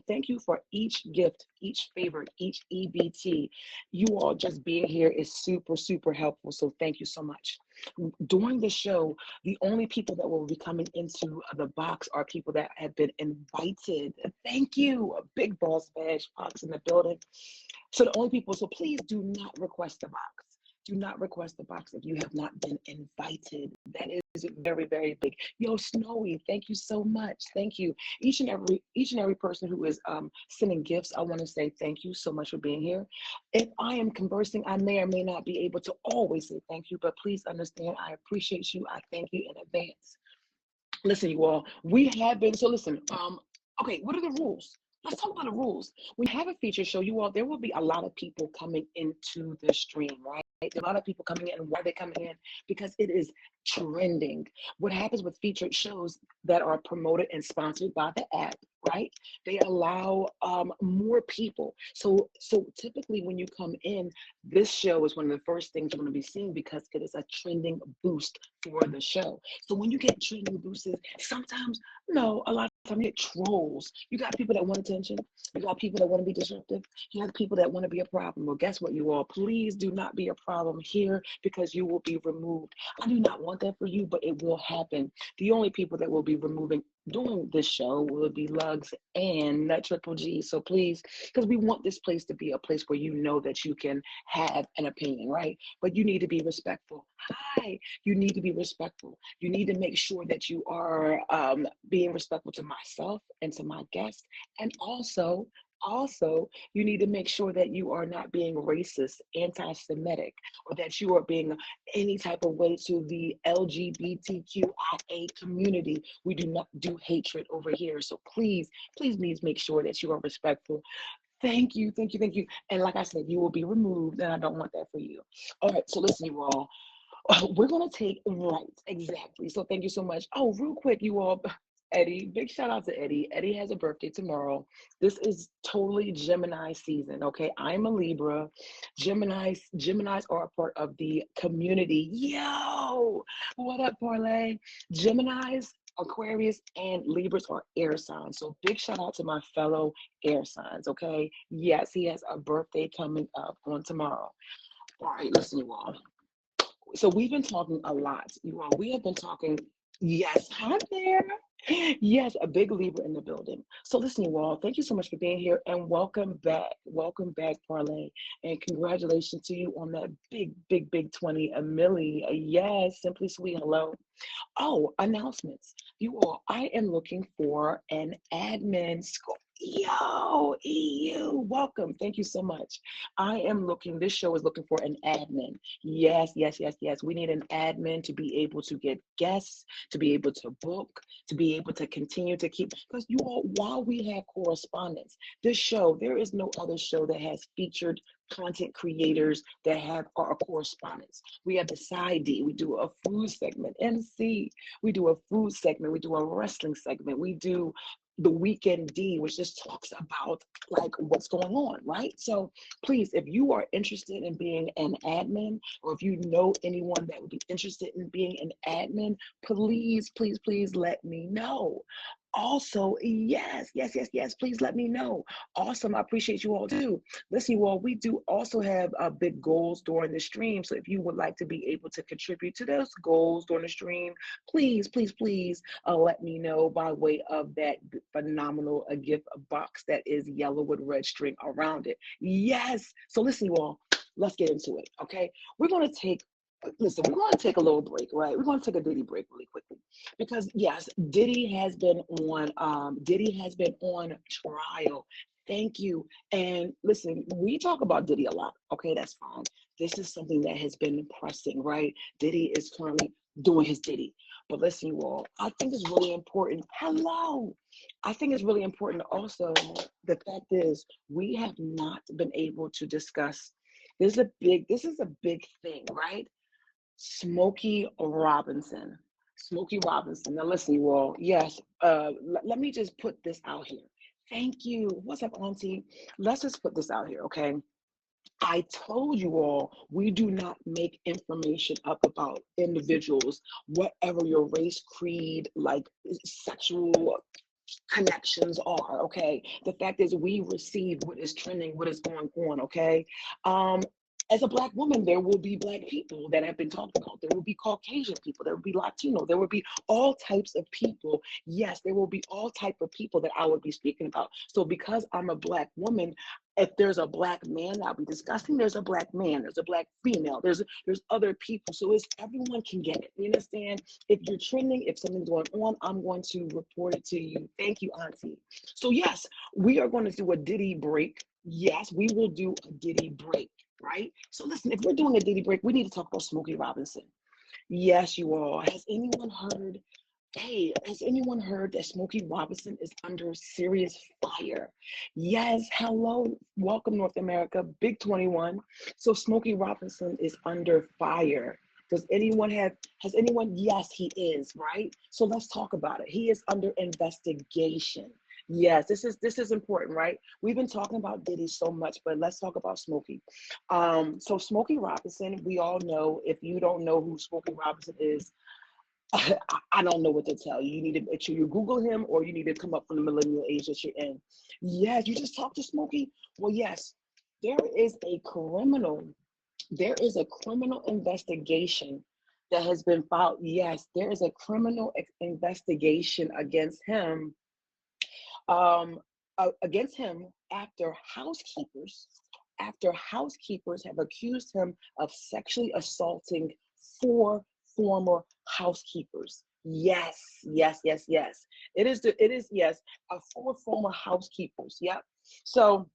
thank you for each gift, each favor, each EBT. You all just being here is super, super helpful. So thank you so much. During the show, the only people that will be coming into the box are people that have been invited. Thank you. A big boss badge box in the building. So the only people, so please do not request the box. Do not request the box if you have not been invited. That is very, very big. Yo, Snowy, thank you so much. Thank you. Each and every person who is sending gifts, I want to say thank you so much for being here. If I am conversing, I may or may not be able to always say thank you, but please understand I appreciate you. I thank you in advance. Listen, you all, we have been, so listen, okay, what are the rules? Let's talk about the rules. When you have a feature show, you all, there will be a lot of people coming into the stream, right? There are a lot of people coming in. And why are they coming in? Because it is trending. What happens with featured shows that are promoted and sponsored by the app, right? They allow more people. So typically when you come in, this show is one of the first things you're going to be seeing because it is a trending boost for the show. So when you get trending boosts, sometimes, no, a lot of times you get trolls. You got people that want attention. You got people that want to be disruptive. You have people that want to be a problem. Well, guess what, you all? Please do not be a problem here because you will be removed. I do not want that for you, but it will happen. The only people that will be removing during this show will be Lugs and Triple G. So please, because we want this place to be a place where you know that you can have an opinion, right? But you need to be respectful. Hi, you need to be respectful. You need to make sure that you are being respectful to myself and to my guests, and also, you need to make sure that you are not being racist, anti-Semitic, or that you are being any type of way to the LGBTQIA community. We do not do hatred over here. So please make sure that you are respectful. Thank you, thank you, thank you. And like I said, you will be removed, and I don't want that for you. All right, so listen, you all. We're gonna take right, exactly. So thank you so much. Oh, real quick, you all. Eddie, big shout out to Eddie. Eddie has a birthday tomorrow. This is totally Gemini season, okay? I'm a Libra. Geminis are a part of the community. Yo, what up, Parlay? Geminis, Aquarius, and Libras are air signs. So big shout out to my fellow air signs, okay? Yes, he has a birthday coming up on tomorrow. All right, listen, you all. So we've been talking a lot, you all. We have been talking. Yes, hi there. Yes, a big Libra in the building. So listen, you all, thank you so much for being here and welcome back. Welcome back, Parlay. And congratulations to you on that big, big, big 20, a milli. Yes, simply sweet. Hello. Oh, announcements. You all, I am looking for an admin school. Yo, EU, welcome. Thank you so much. This show is looking for an admin. Yes, yes, yes, yes. We need an admin to be able to get guests, to be able to book, to be able to continue to keep, because you all, while we have correspondence, this show, there is no other show that has featured content creators that have our correspondence. We have the side D, we do a food segment, MC, we do a food segment, we do a wrestling segment, we do the weekend D, which just talks about like what's going on, right? So please, if you are interested in being an admin, or if you know anyone that would be interested in being an admin, please, please, please let me know. Also, yes, yes, yes, yes, please let me know. Awesome, I appreciate you all too. Listen, you all, we do also have big goals during the stream. So if you would like to be able to contribute to those goals during the stream, please, please, please let me know by way of that phenomenal gift box that is yellow with red string around it. Yes. So listen, you all, let's get into it. Okay. We're going to take a little break, right? We're going to take a Diddy break really quickly because yes, Diddy has been on trial. Thank you. And listen, we talk about Diddy a lot. Okay, that's fine. This is something that has been pressing, right? Diddy is currently doing his Diddy. But listen, you all, I think it's really important. Hello. I think it's really important also. The fact is, we have not been able to discuss. This is a big thing, right? Smokey Robinson. Smokey Robinson. Now listen, you all. Yes. Let me just put this out here. Thank you. What's up, Auntie? Let's just put this out here, okay? I told you all, we do not make information up about individuals, whatever your race, creed, like sexual connections are, okay? The fact is we receive what is trending, what is going on, okay? Um, as a Black woman, there will be Black people that have been talked about. There will be Caucasian people. There will be Latino. There will be all types of people. Yes, there will be all type of people that I would be speaking about. So because I'm a Black woman, if there's a Black man that I'll be discussing, there's a Black man, there's a Black female, there's other people. So it's everyone can get it. You understand? If you're trending, if something's going on, I'm going to report it to you. Thank you, Auntie. So yes, we are going to do a Diddy break. Yes, we will do a Diddy break, right? So listen, if we're doing a Diddy break, we need to talk about Smokey Robinson. Yes, you all. Has anyone heard? Hey, has anyone heard that Smokey Robinson is under serious fire? Yes, hello, welcome North America, Big 21. So Smokey Robinson is under fire. Has anyone? Yes, he is, right? So let's talk about it. He is under investigation. Yes, this is important, right? We've been talking about Diddy so much, but let's talk about Smokey. So Smokey Robinson, we all know, if you don't know who Smokey Robinson is, I don't know what to tell you. You need to make sure you Google him, or you need to come up from the millennial age that you're in. Yes, you just talked to Smokey. Well, yes, there is a criminal. There is a criminal investigation that has been filed. Yes, there is a criminal investigation um, against him after housekeepers have accused him of sexually assaulting four former housekeepers. Yes, yes, yes, yes. It is yes, four former housekeepers. Yep. So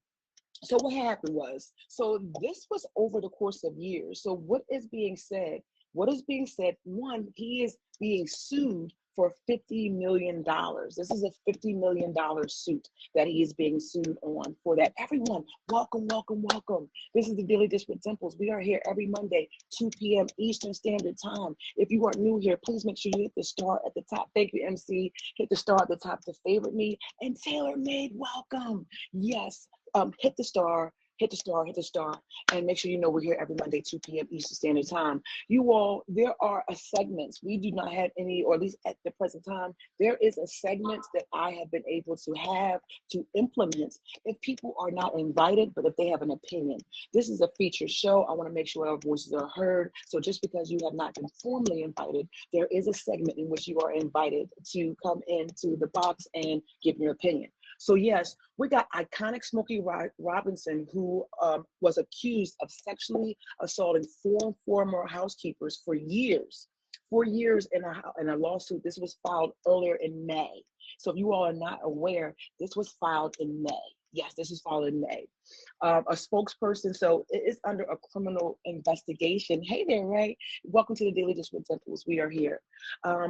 what happened was, so this was over the course of years. So what is being said? What is being said? One, he is being sued for $50 million. This is a $50 million suit that he is being sued on for that. Everyone, welcome, welcome, welcome. This is the Daily Dish with Dimples. We are here every Monday, 2 p.m. Eastern Standard Time. If you are new here, please make sure you hit the star at the top. Thank you, MC. Hit the star at the top to favorite me. And Taylor Made, welcome. Yes. Hit the star, hit the star, hit the star, and make sure you know we're here every Monday, 2 p.m. Eastern Standard Time. You all, there are a segments. We do not have any, or at least at the present time, there is a segment that I have been able to have to implement if people are not invited, but if they have an opinion. This is a featured show. I want to make sure our voices are heard. So just because you have not been formally invited, there is a segment in which you are invited to come into the box and give your opinion. So yes, we got iconic Smokey Robinson, who was accused of sexually assaulting four former housekeepers for years in a lawsuit. This was filed earlier in May. So if you all are not aware, this was filed in May. Yes, this is filed in May. A spokesperson, so it is under a criminal investigation. Hey there, Ray. Welcome to the Daily Dish with Dimples. We are here.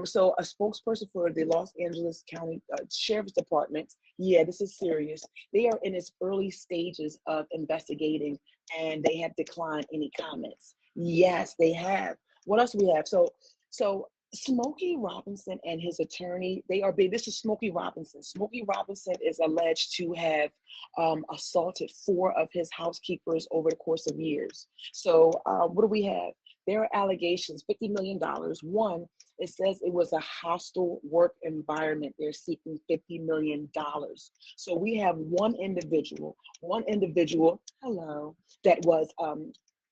So a spokesperson for the Los Angeles County Sheriff's Department, yeah, this is serious. They are in its early stages of investigating, and they have declined any comments. Yes, they have. What else do we have? So Smokey Robinson and his attorney, they are big. This is Smokey Robinson. Smokey Robinson is alleged to have assaulted four of his housekeepers over the course of years. So what do we have? There are allegations, $50 million. One, it says it was a hostile work environment. They're seeking $50 million. So we have one individual, hello, that was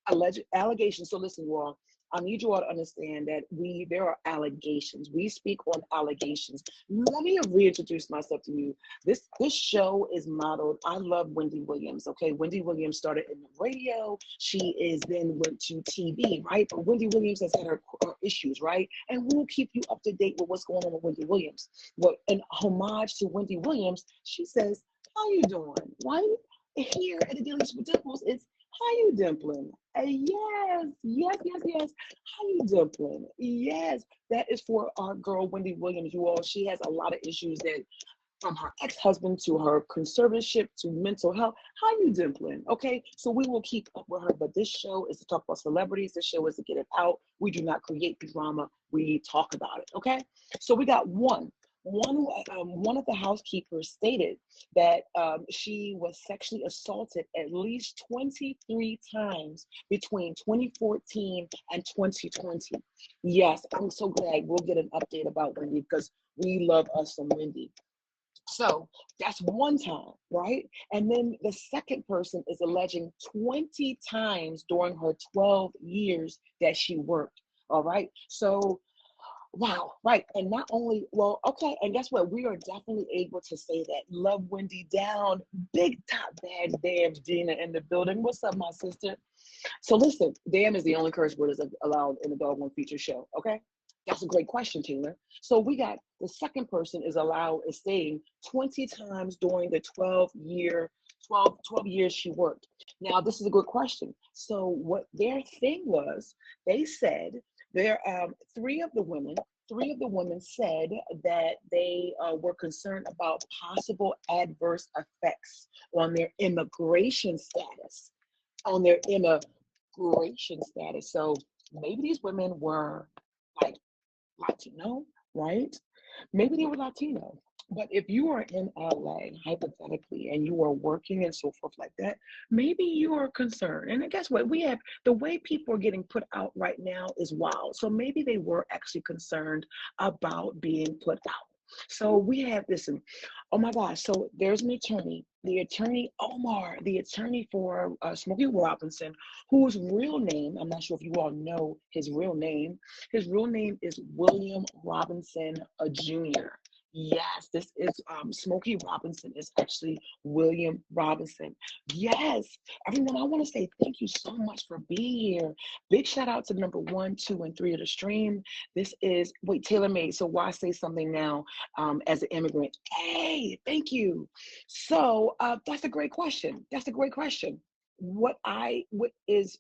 alleged allegations. So listen, you all, I need you all to understand that there are allegations. We speak on allegations. Let me reintroduce myself to you. This show is modeled. I love Wendy Williams. Okay, Wendy Williams started in the radio. She then went to TV, right? But Wendy Williams has had her issues, right? And we'll keep you up to date with what's going on with Wendy Williams. Well, in homage to Wendy Williams, she says, "How you doing? Why here at the Daily with Dimples? It's how you dimpling? Yes, yes, yes, yes. How you dimpling? Yes, that is for our girl Wendy Williams. You all, she has a lot of issues that, from her ex-husband to her conservatorship to mental health. How you dimpling? Okay, so we will keep up with her. But this show is to talk about celebrities. This show is to get it out. We do not create the drama. We talk about it. Okay, so we got one of the housekeepers stated that she was sexually assaulted at least 23 times between 2014 and 2020. Yes, I'm so glad we'll get an update about Wendy, because we love us some Wendy. So that's one time, right? And then the second person is alleging 20 times during her 12 years that she worked. All right. So, wow, right. And not only, well, okay. And guess what? We are definitely able to say that. Love Wendy down. Big top bad damn Gina in the building. What's up, my sister? So listen, damn is the only curse word that's allowed in the Dog Feature show. Okay. That's a great question, Taylor. So we got the second person is saying 20 times during the 12 years she worked. Now, this is a good question. So what their thing was, they said there three of the women said that they were concerned about possible adverse effects on their immigration status, on their immigration status. So maybe these women were like Latino, right? Maybe they were Latino. But if you are in LA, hypothetically, and you are working and so forth like that, maybe you are concerned. And guess what? We have the way people are getting put out right now is wild. So maybe they were actually concerned about being put out. So we have this, and oh my gosh, so there's an attorney, the attorney Omar, the attorney for Smokey Robinson, whose real name, I'm not sure if you all know his real name is William Robinson Jr. Yes, this is Smokey Robinson is actually William Robinson. Yes, everyone, I want to say thank you so much for being here. Big shout out to number 1, 2, and 3 of the stream. This is wait, tailor made. So why say something now as an immigrant? Hey, thank you. So that's a great question. That's a great question. What is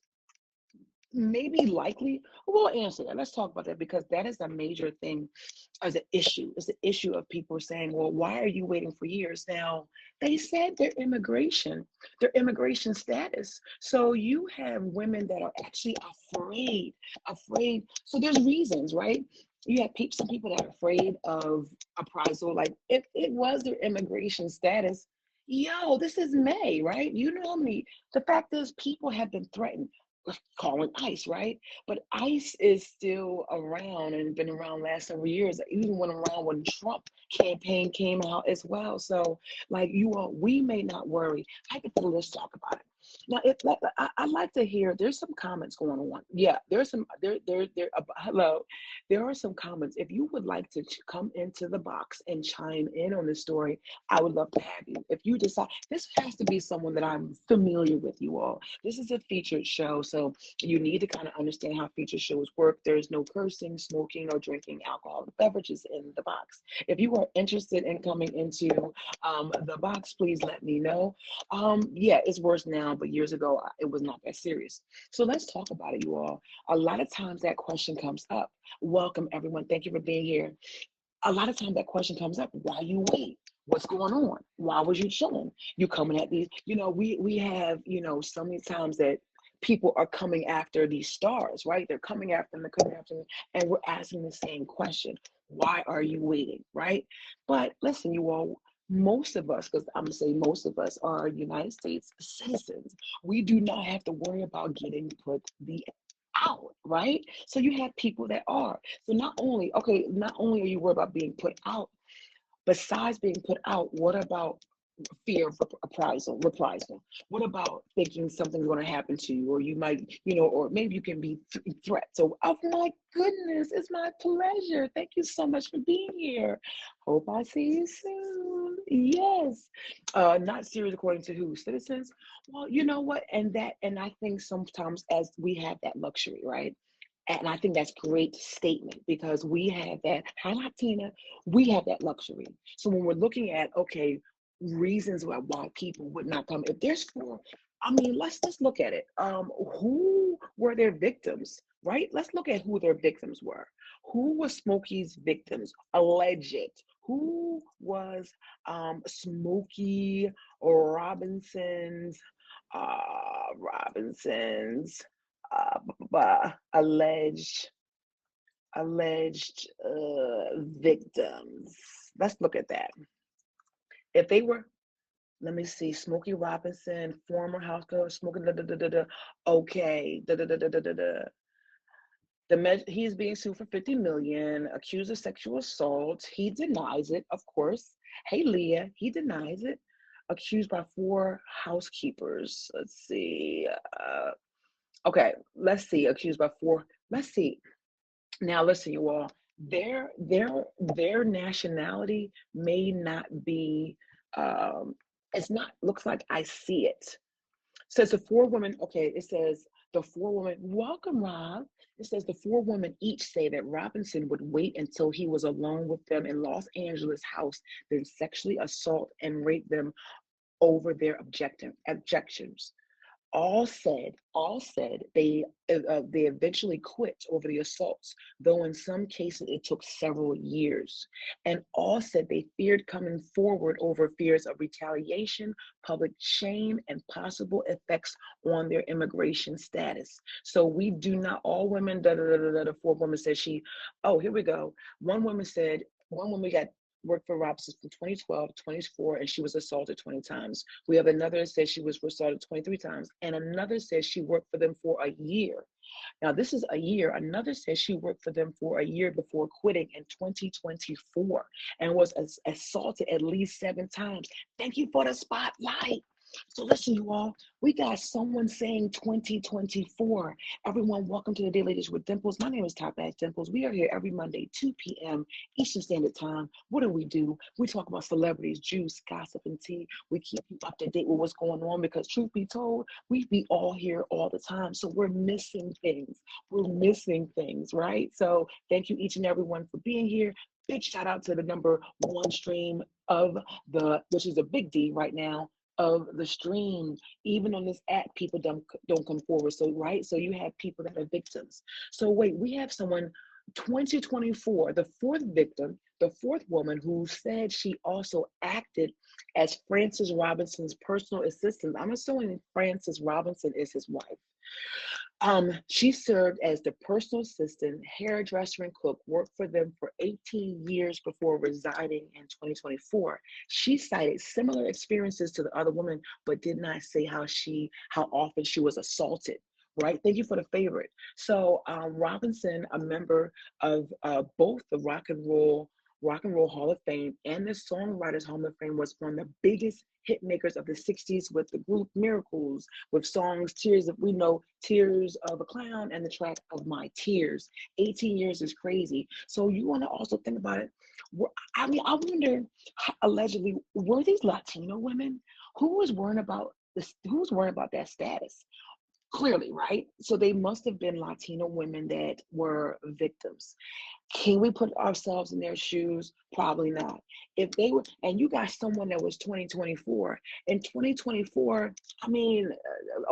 maybe likely, we'll answer that. Let's talk about that because that is a major thing as an issue. It's the issue of people saying, well, why are you waiting for years? Now, they said their immigration status. So you have women that are actually afraid. So there's reasons, right? You have some people that are afraid of appraisal. Like if it was their immigration status, yo, this is May, right? You know how many, the fact is people have been threatened calling ICE, right? But ICE is still around and been around last several years. It even went around when Trump campaign came out as well. So, like you all, we may not worry. Let's talk about it. Now, if I'd like to hear, there's some comments going on. Yeah, there's some hello. There are some comments. If you would like to come into the box and chime in on this story, I would love to have you. If you decide, this has to be someone that I'm familiar with, you all. This is a featured show, so you need to kind of understand how featured shows work. There's no cursing, smoking, or drinking alcoholic beverages in the box. If you are interested in coming into the box, please let me know. Yeah, it's worse now, but years ago, it was not that serious. So let's talk about it, you all. A lot of times that question comes up. Welcome, everyone. Thank you for being here. A lot of times that question comes up. Why you wait? What's going on? Why was you chilling? You coming at these, we have, so many times that people are coming after these stars, right? They're coming after them, they're coming after them, and we're asking the same question. Why are you waiting, right? But listen, you all, most of us, because I'm gonna say most of us are United States citizens. We do not have to worry about getting put the out, right? So you have people that are. So not only are you worried about being put out, besides being put out, what about fear of reprisal? What about thinking something's going to happen to you, or you might, or maybe you can be threat. So, oh my goodness, it's my pleasure. Thank you so much for being here. Hope I see you soon. Yes. Not serious according to who? Citizens? Well, you know what? And I think sometimes as we have that luxury, right? And I think that's a great statement because we have that, hi Latina, we have that luxury. So when we're looking at, okay, reasons why people would not come, if there's four, I mean, let's look at it. Who were their victims, right? Let's look at who their victims were. Who was Smokey's victims? Alleged. Who was Smokey Robinson's alleged victims. Let's look at that. If they were, let me see, Smokey Robinson, former house girl, smoking, okay, he's being sued for 50 million, accused of sexual assault. He denies it, of course. Hey, Leah, he denies it. Accused by four housekeepers. Let's see. Okay, let's see. Accused by four. Let's see. Now, listen, you all. Their nationality may not be. Um, it's not. Looks like I see it. Says the four women, okay, it says the four women, welcome, Rob. It says the four women each say that Robinson would wait until he was alone with them in Los Angeles house, then sexually assault and rape them over their objections. All said they eventually quit over the assaults, though in some cases it took several years. And all said they feared coming forward over fears of retaliation, public shame, and possible effects on their immigration status. So we do not all women. Da da da da. The fourth woman said she. Oh, here we go. One woman got worked for Robinson from 2012 to 24, and she was assaulted 20 times. We have another that says she was assaulted 23 times, and another says she worked for them for a year. Now, this is a year. Another says she worked for them for a year before quitting in 2024 and was assaulted at least 7 times. Thank you for the spotlight. So listen, you all, we got someone saying 2024. Everyone, welcome to the Daily Dish with Dimples. My name is Top Ass Dimples. We are here every Monday, 2 p.m. Eastern Standard Time. What do? We talk about celebrities, juice, gossip, and tea. We keep you up to date with what's going on because truth be told, we be all here all the time. So we're missing things. We're missing things, right? So thank you each and everyone for being here. Big shout out to the number one stream of which is a big D right now, of the stream. Even on this app, people don't come forward. So right, so you have people that are victims. So wait, we have someone 2024, the fourth victim, the fourth woman who said she also acted as Francis Robinson's personal assistant. I'm assuming Francis Robinson is his wife. She served as the personal assistant, hairdresser, and cook, worked for them for 18 years before resigning in 2024. She cited similar experiences to the other woman, but did not say how often she was assaulted. Right? Thank you for the favorite. So Robinson, a member of both the Rock and Roll Hall of Fame and the Songwriters Hall of Fame, was one of the biggest hit makers of the 60s with the group Miracles, with songs Tears of a Clown and the track of My Tears. 18 years is crazy. So you want to also think about it. I mean, I wonder, allegedly, were these Latino women? Who was worrying about this? Who was worrying about that status? Clearly, right? So they must have been Latino women that were victims. Can we put ourselves in their shoes? Probably not. If they were, and you got someone that was 2024. In 2024, I mean,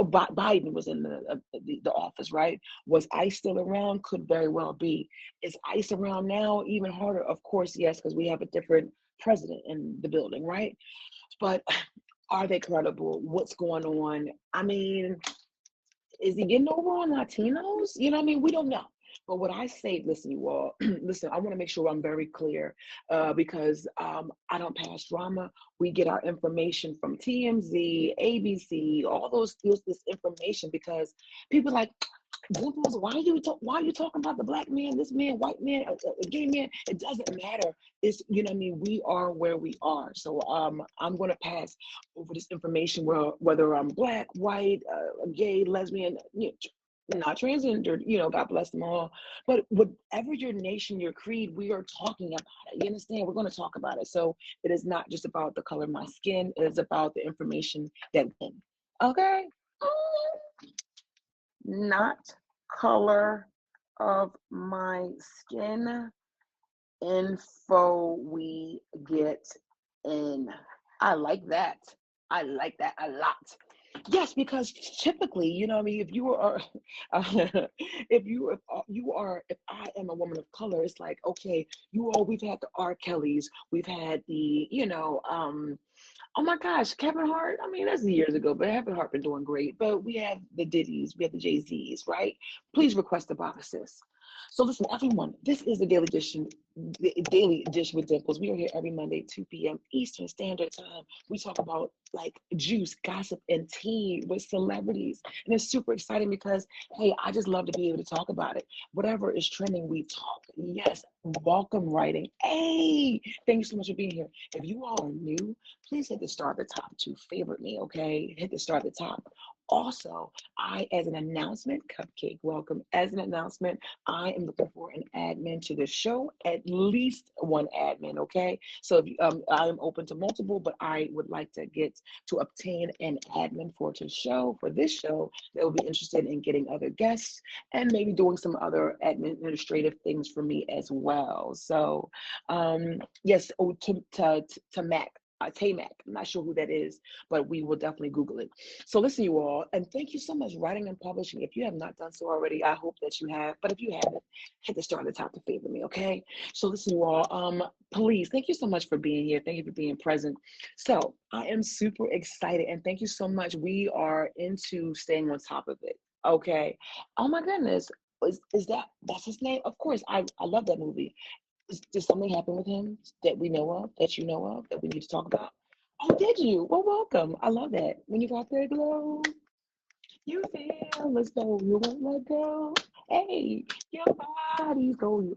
Biden was in the office, right? Was ICE still around? Could very well be. Is ICE around now? Even harder, of course, yes, because we have a different president in the building, right? But are they credible? What's going on? I mean, is he getting over on Latinos? You know what I mean? We don't know. But what I say, listen, you all, listen, I want to make sure I'm very clear because I don't pass drama. We get our information from TMZ, ABC, all this information because people like, Dimples, why are you talking about the black man, this man, white man, gay man? It doesn't matter. It's, you know what I mean? We are where we are. So I'm going to pass over this information whether I'm black, white, gay, lesbian, not transgender, God bless them all. But whatever your nation, your creed, we are talking about it. You understand? We're going to talk about it. So it is not just about the color of my skin. It is about the information that, okay? Not color of my skin, info we get in. I like that. I like that a lot. Yes, because typically, what I mean, if you are, if I am a woman of color, it's like, okay, we've had the R. Kellys, we've had the, oh my gosh, Kevin Hart. I mean, that's years ago, but Kevin Hart been doing great. But we have the Diddy's, we have the Jay-Z's, right? Please request the boxes. So listen, everyone, this is the Daily Dish with Dimples. We are here every Monday, 2 p.m. Eastern Standard Time. We talk about like juice, gossip, and tea with celebrities. And it's super exciting because, hey, I just love to be able to talk about it. Whatever is trending, we talk. Yes, welcome writing. Hey, thank you so much for being here. If you all are new, please hit the star at the top to favorite me, okay? Hit the star at the top. Also, as an announcement, Cupcake, welcome. As an announcement, I am looking for an admin to the show, at least one admin, okay? So I am open to multiple, but I would like to obtain an admin for this show that will be interested in getting other guests and maybe doing some other administrative things for me as well. So, yes, to Mac. Tamac. I'm not sure who that is, but we will definitely Google it. So listen, you all, and thank you so much, writing and publishing. If you have not done so already, I hope that you have. But if you haven't, hit the star at the top to favor me, okay? So listen, you all, please, thank you so much for being here. Thank you for being present. So I am super excited, and thank you so much. We are into staying on top of it, okay? Oh my goodness. That's his name? Of course, I love that movie. Did something happen with him that we know of, that you know of, that we need to talk about? Oh, did you? Well, welcome. I love that. When you got that glow, you feel let's go. You won't let go. Hey, your body's going.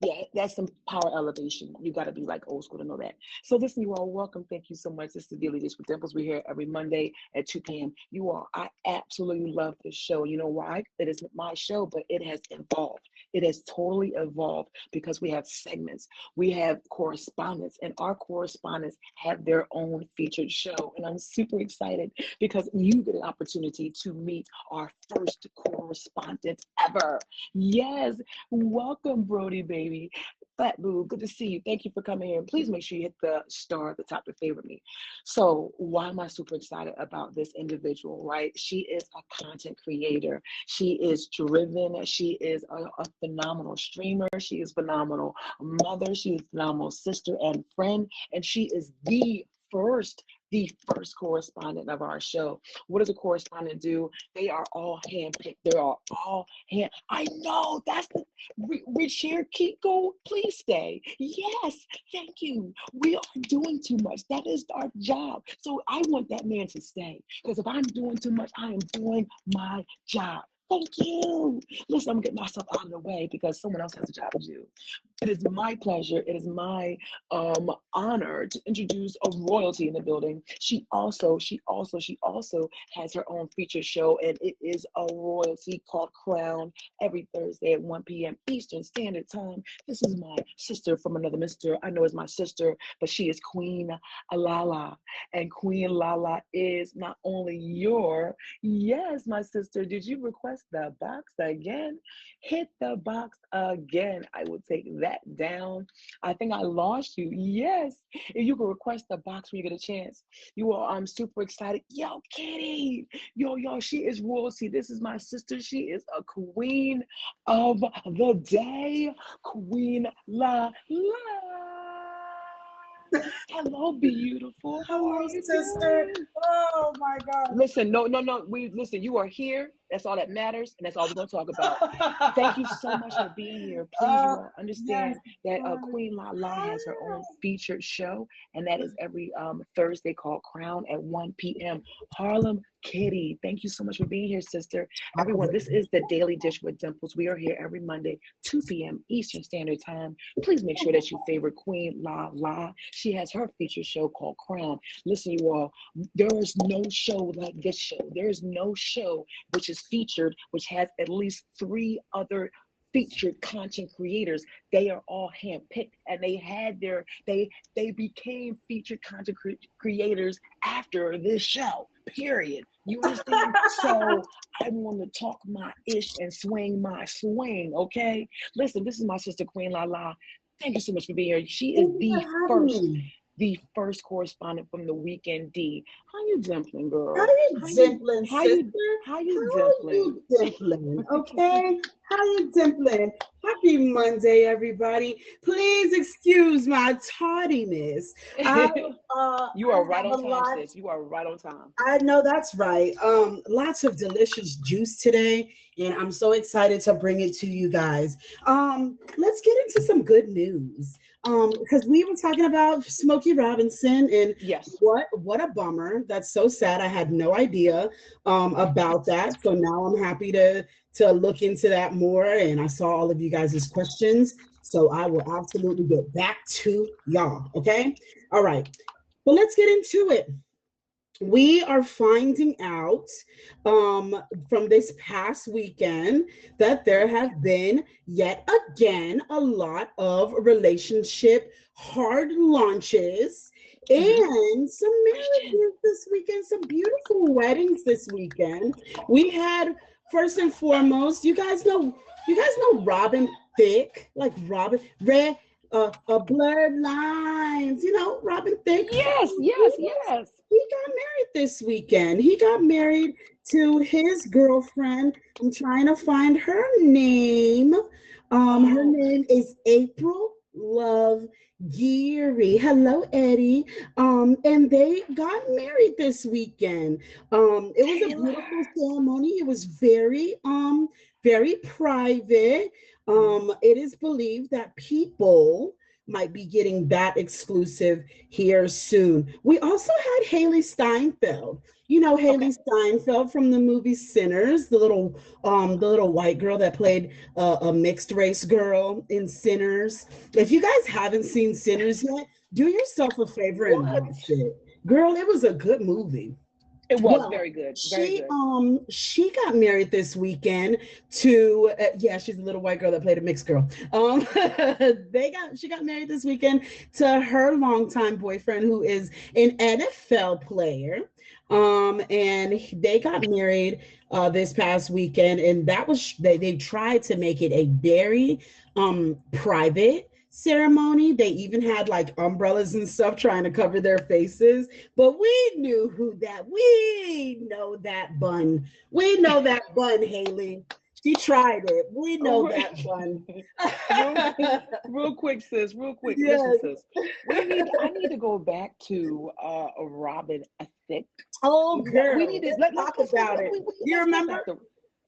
Yeah, that's some power elevation. You got to be like old school to know that. So listen, you all, welcome. Thank you so much. This is the Daily Dish with Dimples. We're here every Monday at 2 p.m. You all, I absolutely love this show. You know why? It is my show, but it has evolved. It has totally evolved because we have segments, we have correspondents, and our correspondents have their own featured show. And I'm super excited because you get an opportunity to meet our first correspondent ever. Yes, welcome, Brody, baby. Fat Boo, good to see you. Thank you for coming here. Please make sure you hit the star at the top to favorite me. So, why am I super excited about this individual, right? She is a content creator. She is driven. She is a phenomenal streamer. She is phenomenal mother. She is phenomenal sister and friend. And she is first the first correspondent of our show. What does a correspondent do? They are all handpicked. They are all hand. I know that's the Rich here. Kiko, please stay. Yes, thank you. We are doing too much. That is our job. So I want that man to stay because if I'm doing too much, I am doing my job. Thank you. Listen, I'm getting myself out of the way because someone else has a job to do. It is my pleasure. It is my honor to introduce a royalty in the building. She also has her own feature show, and it is a royalty called Crown every Thursday at 1 p.m. Eastern Standard Time. This is my sister from another mister. I know it's my sister, but she is Queen Lala. And Queen Lala is not only yes, my sister, did you request the box again? Hit the box again. I will take that down. I think I lost you. Yes. If you can request the box when you get a chance. You all, I'm super excited. Yo, Kitty. Yo, she is royalty. This is my sister. She is a queen of the day. Queen La La. Hello, beautiful. How are you, sister? doing? Oh my God. Listen, no. Listen, you are here. That's all that matters, and that's all we're gonna talk about. Thank you so much for being here. Please, you all Yes. understand that Queen La La has her own featured show, and that is every Thursday called Crown at 1 p.m. Harlem Kitty, thank you so much for being here, sister. Everyone, this is the Daily Dish with Dimples. We are here every Monday, 2 p.m. Eastern Standard Time. Please make sure that you favorite Queen La La. She has her featured show called Crown. Listen, you all, there is no show like this show. There is no show which is featured, which has at least 3 other featured content creators. They are all handpicked, and they became featured content creators after this show. Period. You understand? So I'm going to talk my ish and swing my swing. Okay. Listen, this is my sister Queen La La. Thank you so much for being here. She is Thank you the for having first. me. the first correspondent from the Weekend D. How you dimpling, How girl? you How you dimpling, how sister? you how you How dimpling? you dimpling? Okay? How you dimpling? Happy Monday, everybody. Please excuse my tardiness. I You are right have on a time, lot. sis. You are right on time. I know that's right. Lots of delicious juice today, and I'm so excited to bring it to you guys. Let's get into some good news. Because we were talking about Smokey Robinson and Yes. what a bummer. That's so sad. I had no idea about that. So now I'm happy to look into that more. And I saw all of you guys' questions. So I will absolutely get back to y'all. Okay. All right. But let's get into it. We are finding out from this past weekend that there have been yet again a lot of relationship hard launches Mhm. and some Christian. marriages this weekend, some beautiful weddings this weekend. We had first and foremost, you guys know Robin Thicke, like Robin Red, blurred lines, Robin Thicke Yes, from yes, yes. he got married this weekend. He got married to his girlfriend. I'm trying to find her name. Her Oh, name is April Love Geary. Hello, Eddie. And they got married this weekend. It was a Taylor. beautiful ceremony. It was very private. Mhm. It is believed that people might be getting that exclusive here soon. We also had Haley Steinfeld. You know Okay. Haley Steinfeld from the movie Sinners, the little white girl that played a mixed race girl in Sinners. If you guys haven't seen Sinners yet, do yourself a favor and What? watch it. Girl, it was a good movie. It was Well, very good. Very she good. um she got married this weekend to yeah, she's a little white girl that played a mixed girl. She got married this weekend to her longtime boyfriend who is an NFL player. And they got married this past weekend, and that was they tried to make it a very private ceremony. They even had like umbrellas and stuff trying to cover their faces, but we know that bun. We know that bun, Haley. She tried it. We know that bun. real, real quick, sis. Real quick. Listen, Yes. sis. I need to go back to Robin Thicke. Oh, We girl, need to let's talk about it. You let's go remember? back to.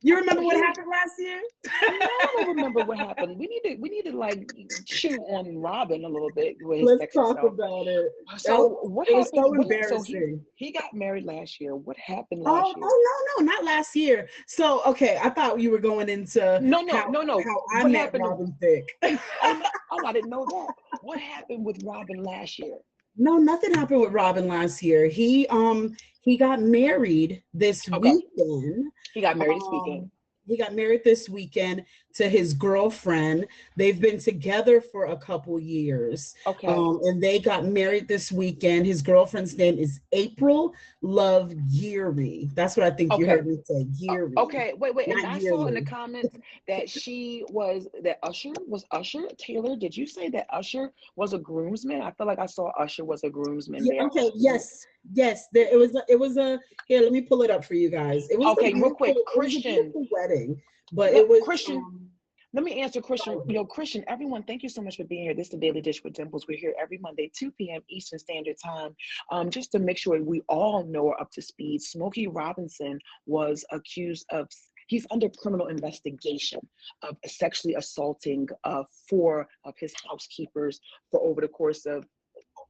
You So remember what here, happened last year? no, I don't remember what happened. We need to like chew on Robin a little bit with his Let's sexy talk self. about it. So what It was happened? so So embarrassing. he got married last year. What happened last Oh, year? oh no, not last year. So, okay, I thought you were going into No, how no, no, no. how I What met happened? Robin Thicke. Oh no, oh I didn't know that. What happened with Robin last year? No, nothing happened with Robin last year. He got married this Okay, weekend. he got married this weekend. Um, he got married this weekend to his girlfriend. They've been together for a couple years. Okay, And they got married this weekend. His girlfriend's name is April Love Geary. That's what I think you okay, heard me say, Geary, okay. Wait, and not I saw in the yearly. comments that Usher was Usher Taylor. Did you say that Usher was a groomsman? I feel like I saw Usher was a groomsman Yeah, there. okay, yes. It was a here, let me pull it up for you guys. Okay, real quick, It was a Christian. beautiful wedding, but it was Christian, let me answer Christian. private. Christian, everyone, thank you so much for being here. This is the Daily Dish with Dimples. We're here every Monday, 2 p.m. Eastern Standard Time. Just to make sure we all know are up to speed, Smokey Robinson was accused of, he's under criminal investigation of sexually assaulting four of his housekeepers for over the course of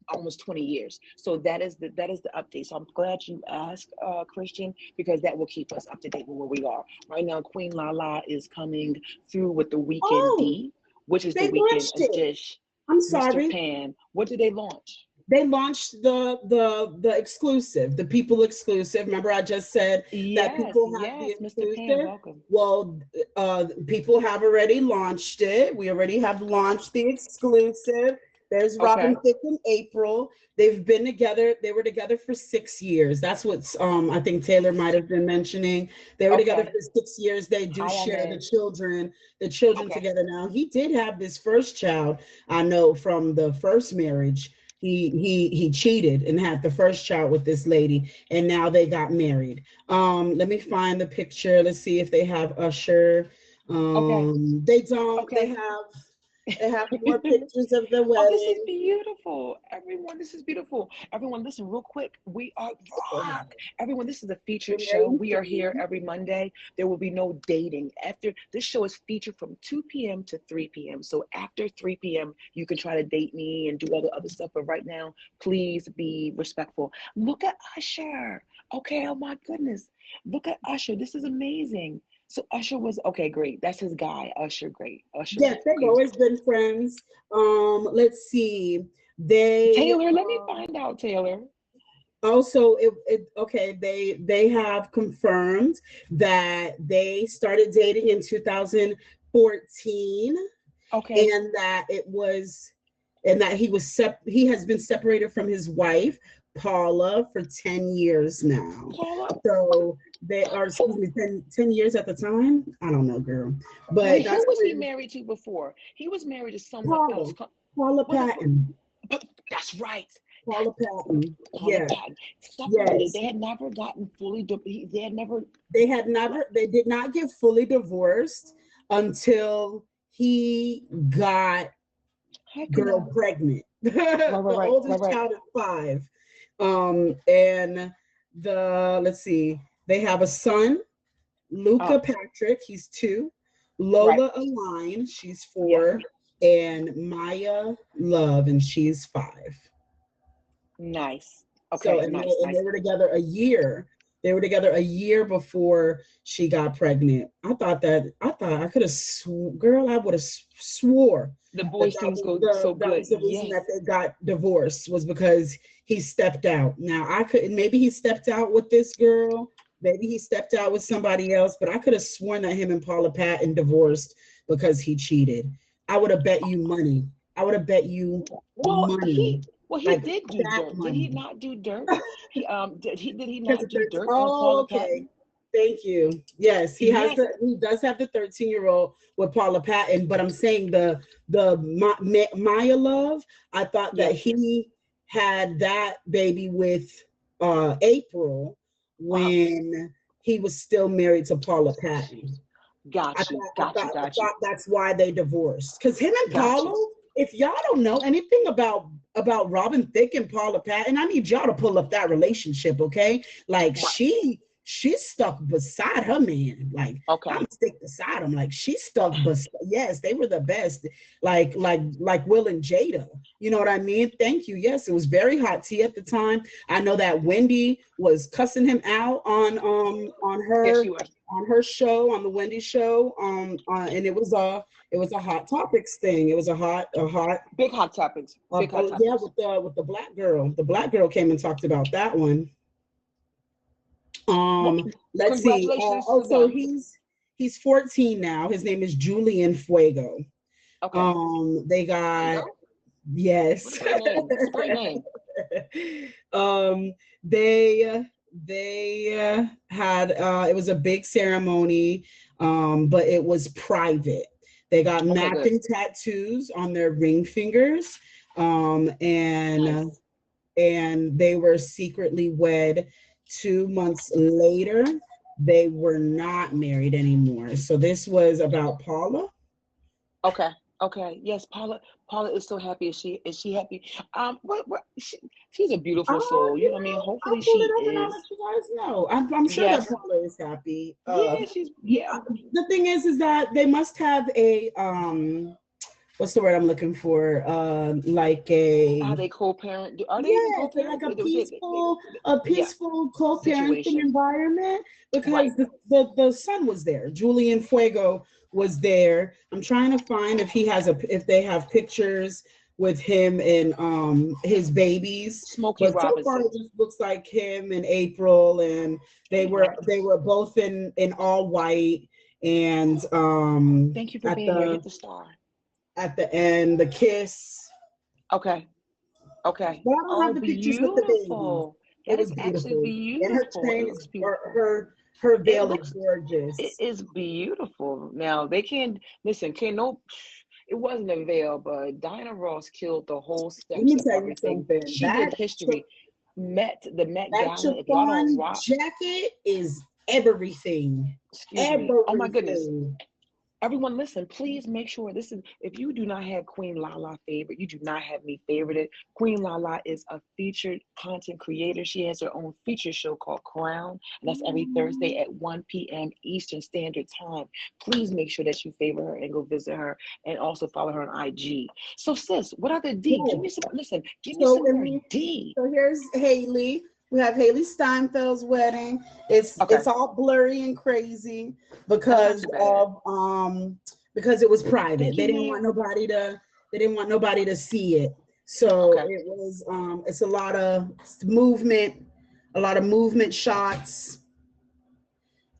almost 20 years. So that is the update. So I'm glad you asked, Christian, because that will keep us up to date with where we are. Right now, Queen Lala is coming through with the Weekend Oh, D, which is the they Weekend launched it. Dish. I'm Mr. sorry. Pan, what did they launch? They launched the exclusive, the people exclusive. Remember, I just said that Yes, people have the yes, Mr. Pan, exclusive. welcome. Well, people have already launched it. We already have launched the exclusive. There's Robin Okay, Thicke and April. They've been together. They were together for 6 years. That's what I think Taylor might have been mentioning. They were together okay. for 6 years. They do Hi, share Ahmed. the children Okay, together now. He did have this first child, I know, from the first marriage. he cheated and had the first child with this lady, and now they got married. Let me find the picture. Let's see if they have Usher. Okay. They don't. Okay. They have more pictures of the Oh, this is wedding. beautiful. Everyone, this is beautiful. Everyone, listen real quick. We are rock. Everyone, this is a featured show. We are here every Monday. There will be no dating. After this show is featured from 2 p.m. to 3 p.m. So after 3 p.m., you can try to date me and do all the other stuff. But right now, please be respectful. Look at Usher. Okay, oh my goodness. Look at Usher. This is amazing. So Usher was okay, great. That's his guy, Usher. Great. Usher. Yes, they've Okay. always been friends. Let's see. They Taylor, let me find out, Taylor. also okay, they have confirmed that they started dating in 2014, Okay. and that it was and that he has been separated from his wife Paula for 10 years now. Paula, So they are, excuse me, 10 years at the time. I don't know, girl, but wait, who that's was he when married to before? He was married to someone else. Paula, Paula Was it? Patton, But that's right. Paula Patton. Paula Yeah, Patton separated. yes. They had never gotten fully. They had never. They did not get fully divorced until he got Heck girl no. pregnant. Right, The right, right, right, oldest right, child is 5. And let's see, they have a son, uh, Luca Patrick, he's 2, right. Lola Aline, she's Yes. 4, and Maya Love, and she's 5. Nice. So, Okay. Nice. and Nice. they were together a year. They were together a year before she got pregnant. I thought I could have girl, I would have swore The that boys things go so that good. was the reason Yes. that they got divorced, was because he stepped out. Now I could, maybe he stepped out with this girl, maybe he stepped out with somebody else, but I could have sworn that him and Paula Patton divorced because he cheated. I would have bet you money. I would have bet you Well, money, he like did do that dirt. Did he money. not do dirt? Did he Because not of do 13. dirt on Oh, Paula okay. Patton? Thank you. Yes, Yes. he does have the 13-year-old with Paula Patton, but I'm saying Maya Love, I thought that Yes. he had that baby with April Uh, when he was still married to Paula Patton. got you. Got you. I Got you. thought that's why they divorced. Because him and Got you. Paula, if y'all don't know anything about Robin Thicke and Paula Patton, I need y'all to pull up that relationship, okay? Like Right. she's stuck beside her man. Like Okay. I'm stick beside him. Like she's stuck, but yes, they were the best. Like Will and Jada. You know what I mean? Thank you. Yes, it was very hot tea at the time. I know that Wendy was cussing him out Yes, you are. on her show, on the Wendy show, and it was a hot topics thing. It was a hot Big hot topics. Big hot yeah, topics. with the black girl. The black girl came and talked about that one. Well, Let's see. congratulations to Also, them. he's 14 now. His name is Julian Fuego. Okay. They got, Fuego? What a yes. great name. That's a great name. um, they had it was a big ceremony, but it was private. They got Okay, good. matching tattoos on their ring fingers, Nice. and they were secretly wed. 2 months later, they were not married anymore. So this was about Paula. Okay. Okay. Yes, Paula. Paula is so happy. Is she happy? She's a beautiful soul. You know what I mean? Hopefully I'll pull she it up and I'll is. let you guys know. I'm sure that Yes. Paula is happy. Yeah, she's yeah. The thing is that they must have a what's the word I'm looking for? Like Are a they co-parent? Are they even yes, like co-parents? a Yeah, peaceful co-parenting situation. environment, Right. because the son was there. Julian Fuego was there. I'm trying to find if if they have pictures with him and his babies, Smokey but so far Robinson. it just looks like him and April, and they were both in all white, and Thank you for being here. Hit the star. at the end the kiss. Okay. Okay. But I don't Oh, have the pictures with the baby. beautiful. It That was is actually beautiful. And her beautiful. It train looks is, or beautiful. her It veil is looks, it gorgeous. is beautiful. Now they can't listen. Can no? it wasn't a veil, but Diana Ross killed the whole Let steps me of tell you everything. something. She did history. The Met That Gala. If y'all don't chiffon rock, jacket is everything. excuse me. Oh my goodness. Everything. Everyone, listen, please make sure this is, if you do not have Queen Lala favorite, you do not have me favorited. Queen Lala is a featured content creator. She has her own feature show called Crown, and that's every Thursday at 1 p.m. Eastern Standard Time. Please make sure that you favor her and go visit her and also follow her on IG. So, sis, what other D? Give me Yes. some, listen, give me So some let more me. D. So here's Haley. We have Haley Steinfeld's wedding. Okay, It's all blurry and crazy that's not too bad. because it was private. Thank you, They didn't want Mayor. nobody to see it. So Okay, it was it's a lot of movement shots.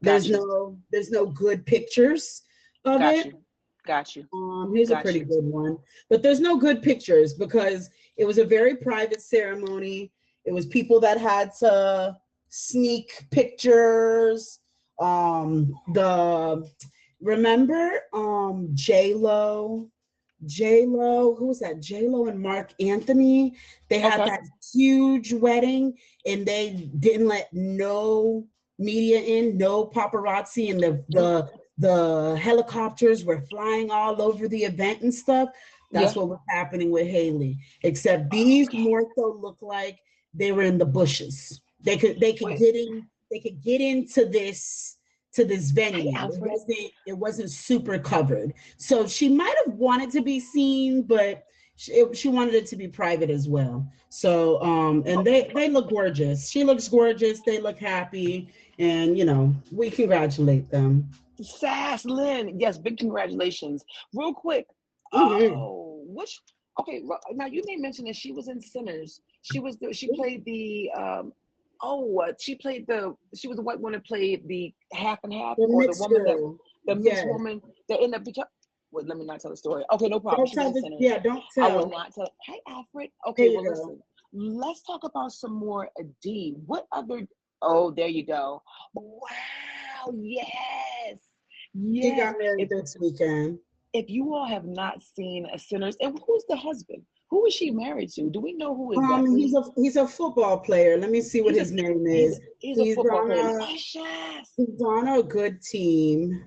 got you, There's no good pictures of got it. you, got you, Here's a got pretty you. good one, but there's no good pictures because it was a very private ceremony. It was people that had to sneak pictures. The remember J Lo, who was that? J Lo and Mark Anthony. They had Okay, that huge wedding, and they didn't let no media in, no paparazzi, and mm, the helicopters were flying all over the event and stuff. That's yeah. what was happening with Haley. Except these Okay. more so look like they were in the bushes. Wait, They could get into this hey venue. Alfred. It wasn't super covered. So she might have wanted to be seen, but she wanted it to be private as well. So and Oh, they look gorgeous. She looks gorgeous. They look happy, and we congratulate them. Sass Lynn. Yes, big congratulations. Real quick. Hmm. Oh, which okay, now you may mention that she was in Sinners. She played the she was the white woman that played the half and half, The or the mixed woman that girl. the mixed Yes. woman that ended up becoming, well, let me not tell the story. Okay, no problem. She was in Sinners. Don't I will tell. not tell. Hey, Alfred. There Okay, you well, go. listen. Let's talk about some more D. What other? Oh, there you go. Wow. Yes. She Yes. got married If this weekend. you all have not seen a Sinners, and who's the husband? Who is she married to? Do we know who exactly? He's a football player. Let me see what He's a his name he's is. he's a He's football on player. a Luscious. he's on a good team.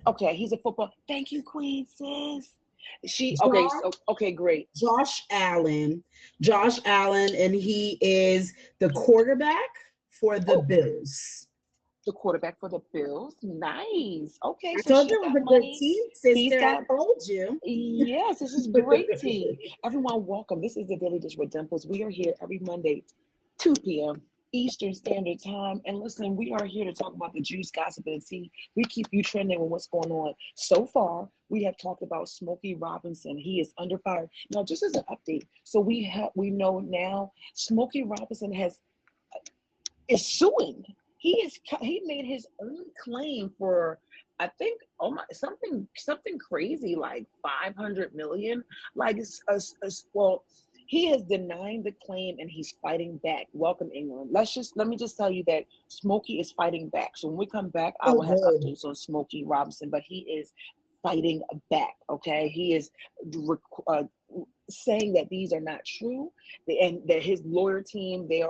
Okay, he's a football. Thank you, Queen sis. She okay. Josh So okay, great. Josh Allen. Josh Allen, and he is the quarterback for the Oh, Bills. the quarterback for the Bills. Nice. Okay, I so told she's you it was got a good money. team, He's sister. I got, told you. yes, this is great tea. Everyone, welcome. This is the Daily Dish with Dimples. We are here every Monday, 2 p.m. Eastern Standard Time. And listen, we are here to talk about the juice, gossip, and tea. We keep you trending with what's going on. So far, we have talked about Smokey Robinson. He is under fire. Now, just as an update, so we know now Smokey Robinson is suing. He made his own claim for, I think, oh my, something crazy like 500 million. Like well, he has denied the claim and he's fighting back. Welcome, England. Let me just tell you that Smokey is fighting back. So when we come back, I So will have good. updates on Smokey Robinson, but he is fighting back. Okay, he is uh, saying that these are not true, and that his lawyer team, they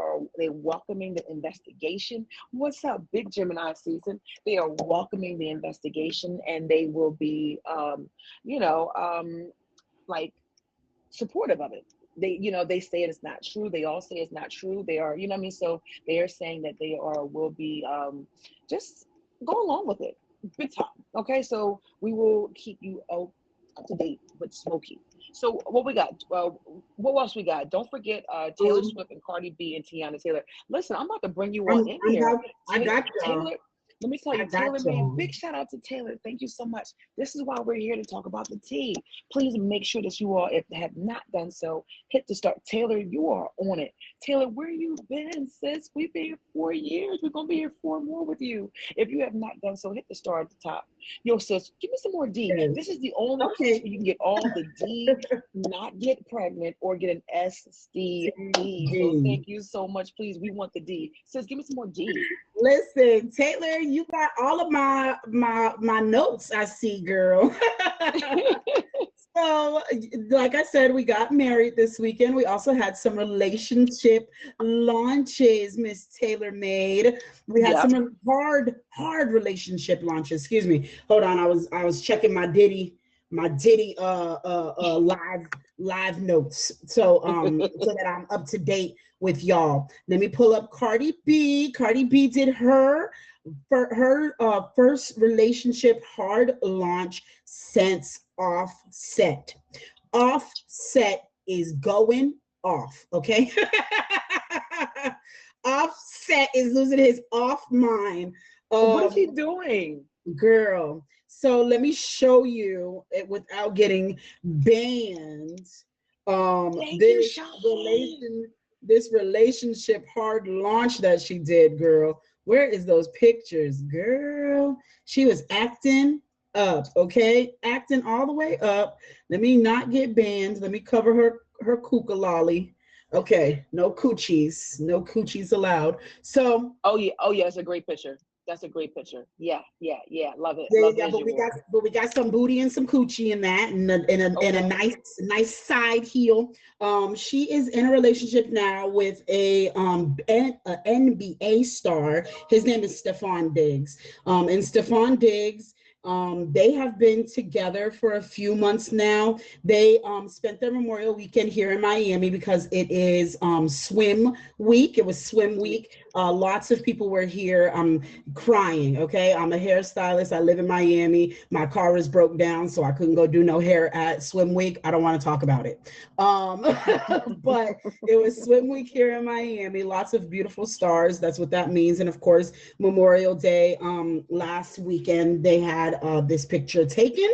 welcoming the investigation. What's up, big Gemini season? They are welcoming the investigation, and they will be you know like supportive of it. They say it's not true. They all say it's not true. They are, what I mean. So they are saying that they are will be just go along with it, big time. Okay, so we will keep you up to date with Smokey. So what we got? What else we got? Don't forget Taylor Um, Swift and Cardi B and Tiana Taylor. Listen, I'm about to bring you all I'm in I'm here. about I got y'all. Taylor, let me tell I you, got Taylor made y'all. big shout out to Taylor. Thank you so much. This is why we're here to talk about the tea. Please make sure that you all, if have not done so, hit the start. Taylor, you are on it. Taylor, where you been, sis? We've been here 4 years. We're gonna be here four more with you. If you have not done so, hit the star at the top. Yo, sis, give me some more D. Yes. This is the only place Okay. where you can get all the D, not get pregnant or get an STD. So D. thank you so much. Please, we want the D. Sis, give me some more D. Listen, Taylor, you got all of my notes. I see, girl. So, like I said, we got married this weekend. We also had some relationship launches, Miss Taylor made. We had Yep. some hard relationship launches. Excuse me. Hold on. I was checking my Diddy live notes. So that I'm up to date with y'all. Let me pull up Cardi B. Cardi B did for her first relationship hard launch since Offset. Offset is going off, okay? Offset is losing his off mind. What is he Um, doing? Girl. So let me show you it without getting banned. Um, Thank you, this Sean. relation, this relationship hard launch that she did, girl. Where is those pictures, girl? She was acting up, okay, acting all the way up. Let me not get banned. Let me cover her kuka lolly. Okay, no coochies allowed. So Oh yeah, it's a great picture. That's a great picture. Yeah, yeah, yeah. Love it. yeah, Love yeah, visual. but we got some booty and some coochie in that, and a Okay. nice side heel. She is in a relationship now with a NBA star. His name is Stephon Diggs. And Stephon Diggs. They have been together for a few months now. They spent their Memorial Weekend here in Miami because it is swim week. It was swim week. Lots of people were here. Crying. Okay, I'm a hairstylist. I live in Miami. My car is broke down, so I couldn't go do no hair at Swim Week. I don't want to talk about it. Um, but it was Swim Week here in Miami. Lots of beautiful stars. That's what that means. And of course, Memorial Day. Last weekend they had this picture taken,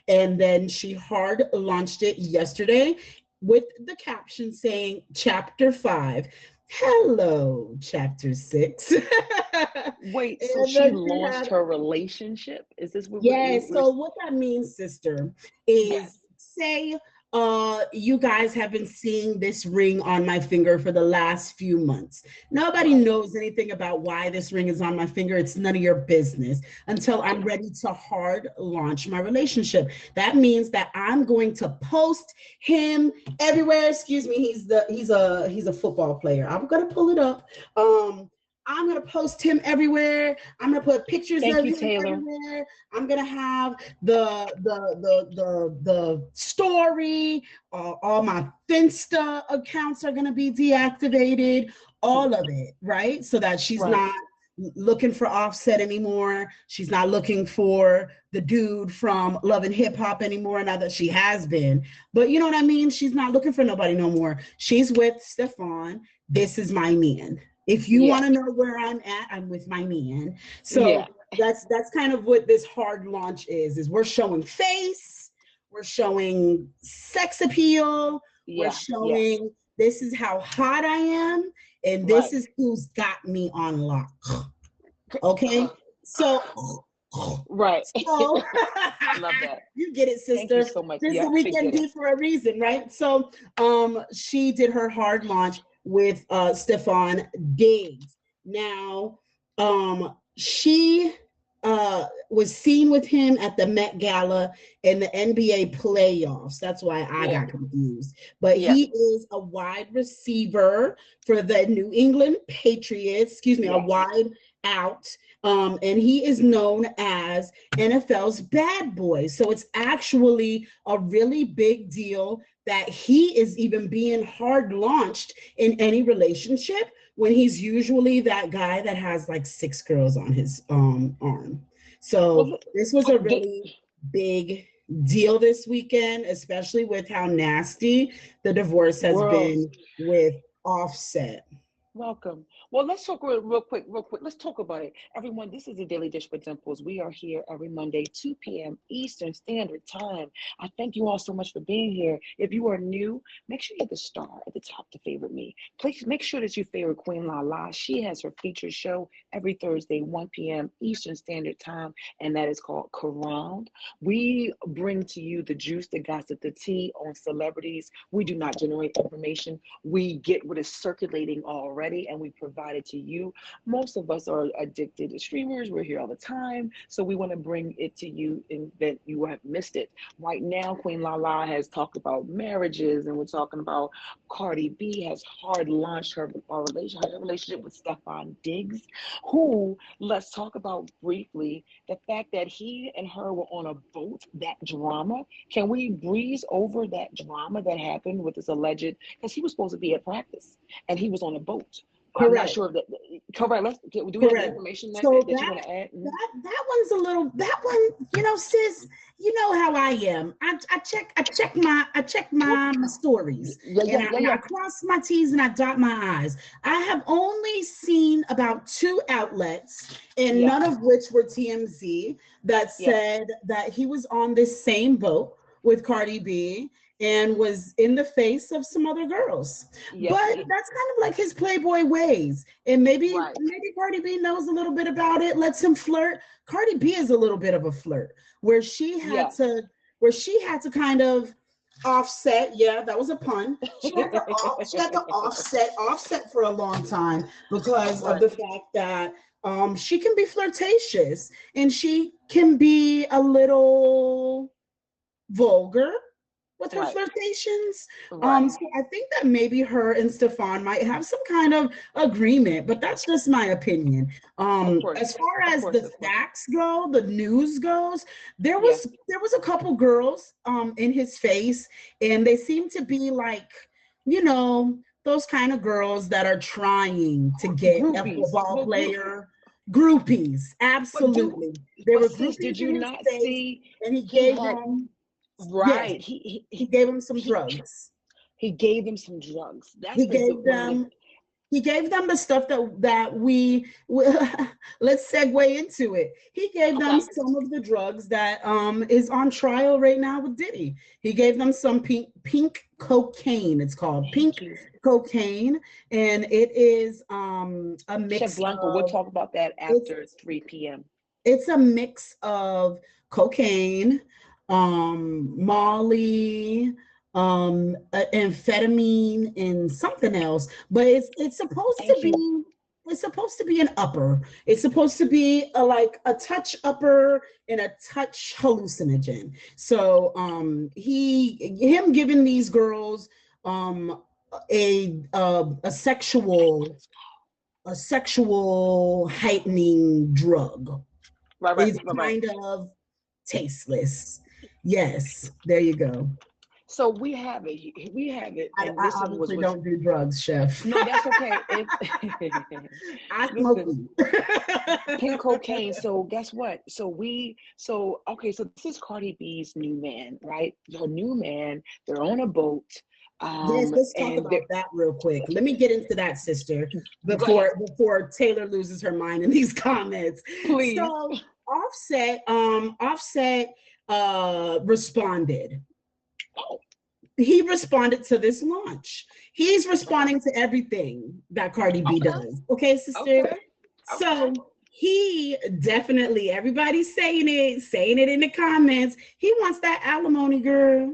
and then she hard launched it yesterday with the caption saying Chapter 5. Hello, Chapter 6. Wait, so And she then she launched had, her relationship? Is this what yes. we're So what that means, sister, yes. is say you guys have been seeing this ring on my finger for the last few months. Nobody Right. knows anything about why this ring is on my finger. It's none of your business until I'm Okay. ready to hard launch my relationship. That means that I'm going to post him everywhere. Excuse me, he's a football player. I'm gonna pull it up. Um I'm gonna post him everywhere. I'm gonna put pictures Thank of you, him Taylor. everywhere. I'm gonna have the story. All my Finsta accounts are gonna be deactivated. All of it, right? So that she's Right. not looking for Offset anymore. She's not looking for the dude from Love and Hip Hop anymore. Now that she has been, but you know what I mean. She's not looking for nobody no more. She's with Stefan. This is my man. If you Yeah. want to know where I'm at, I'm with my man. Yeah. So that's kind of what this hard launch is we're showing face, we're showing sex appeal, we're Yeah. Yes. showing this is how hot I am, and this Right. is who's got me on lock. Okay, so Right. so I love that. you get it, Thank you sister. so much. This is the Yep, I weekend get it. D for a reason, right? So she did her hard launch with Stefan Diggs. Now she was seen with him at the Met Gala in the NBA playoffs. That's why I Yeah. got confused. But Yeah. he is a wide receiver for the New England Patriots, excuse me, a Yes. wide out. And he is known as NFL's bad boy. So it's actually a really big deal that he is even being hard launched in any relationship when he's usually that guy that has like six girls on his arm. Well, So this was a the, really big deal this weekend, especially with how nasty the divorce has world. been with Offset. Welcome. Well, let's talk real quick, real quick. Let's talk about it. Everyone, this is the Daily Dish with Dimples. We are here every Monday, 2 p.m. Eastern Standard Time. I thank you all so much for being here. If you are new, make sure you hit the star at the top to favorite me. Please make sure that you favorite Queen La La. She has her featured show every Thursday, 1 p.m. Eastern Standard Time, and that is called Crowned. We bring to you the juice, the gossip, the tea on celebrities. We do not generate information. We get what is circulating already already and we provided to you. Most of us are addicted to streamers. We're here all the time. So we want to bring it to you and that you have missed it. Right now, Queen Lala has talked about marriages, and we're talking about Cardi B has hard launched her relationship with Stefan Diggs, who, let's talk about briefly the fact that he and her were on a boat, that drama. Can we breeze over that drama that happened with this alleged, because he was supposed to be at practice and he was on a boat. I'm not Correct. sure if that, correct. Do we have any Correct. information So that you want to add? Mhm. that one's a little, that one, sis, you know how I am. Well, I check my stories, yeah, and yeah, yeah, I yeah. cross my T's and I dot my I's. I have only seen about two outlets, and Yeah, none of which were TMZ, that yeah, said that he was on this same boat with Cardi B and was in the face of some other girls. yeah. But that's kind of like his Playboy ways. And Right. maybe Cardi B knows a little bit about it, lets him flirt. Cardi B is a little bit of a flirt where Yeah. she had to kind of offset. Yeah, that was a pun. She had to offset for a long time because of Right. the fact that she can be flirtatious and she can be a little vulgar with her Right. flirtations. Right. So I think that maybe her and Stefan might have some kind of agreement, but that's just my opinion. Of course. As far Of as course. the Of course. facts go, the news goes, Yeah. there was a couple girls in his face, and they seem to be like, you know, those kind of girls that are trying to get a Groupies. football Well, player. Groupies, but absolutely. There but were sis, did groupies you in his not face, see and he he gave had them, yes, right. he gave them some He drugs. he gave them some drugs. He That's gave one of the them he gave them the stuff that we let's segue into it. He gave them okay. some of the drugs that is on trial right now with Diddy. He gave them some pink cocaine. It's called Thank pink you. cocaine, and it is a Chef mix Blanco, we'll of talk about that it's after 3 p.m. it's a mix of cocaine, Molly, amphetamine, and something else. But Thank you. it's supposed to be an upper. It's supposed to be like a touch upper and a touch hallucinogen. So him giving these girls um a sexual heightening drug Right, right, is right, right. kind of tasteless. Yes, there you go. So we have it. We have it. And I this is obviously what's don't do drugs, chef. no, that's okay. I smoke Listen, weed. pink cocaine. So guess what? So okay, so this is Cardi B's new man, right? Her new man, they're on a boat. Yes, let's talk And about they're that real quick. Let me get into that, sister, go ahead, before Taylor loses her mind in these comments. please. So Offset responded. Oh, He responded to this launch. He's responding to everything that Cardi B okay, does. Okay, sister? okay, okay. So he definitely, everybody's saying it in the comments. He wants that alimony, girl.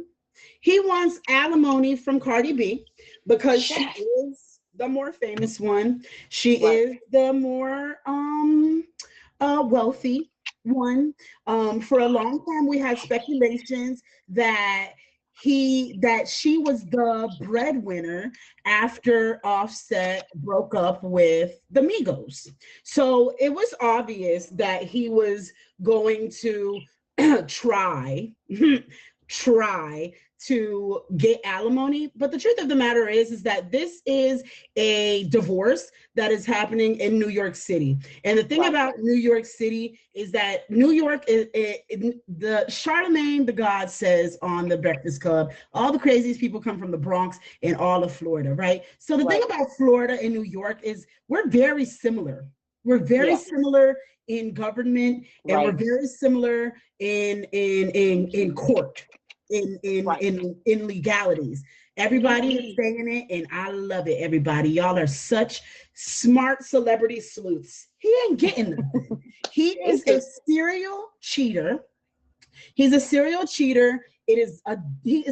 He wants alimony from Cardi B because she Chef. is the more famous one. She Right. is the more wealthy one. For a long time, we had speculations that she was the breadwinner after Offset broke up with the Migos. So it was obvious that he was going to try try to get alimony. But the truth of the matter is that this is a divorce that is happening in New York City. And the thing Right. about New York City is that New York is the Charlemagne the God says on the Breakfast Club, all the craziest people come from the Bronx and all of Florida, right? So the thing Right. about Florida and New York is we're very similar. We're very Yeah. similar in government, and we're Right. very similar in court, Right. in legalities. Everybody is Indeed. saying it, and I love it. Everybody, y'all are such smart celebrity sleuths. He ain't getting nothing. He is It's a the serial cheater. He's a serial cheater. He is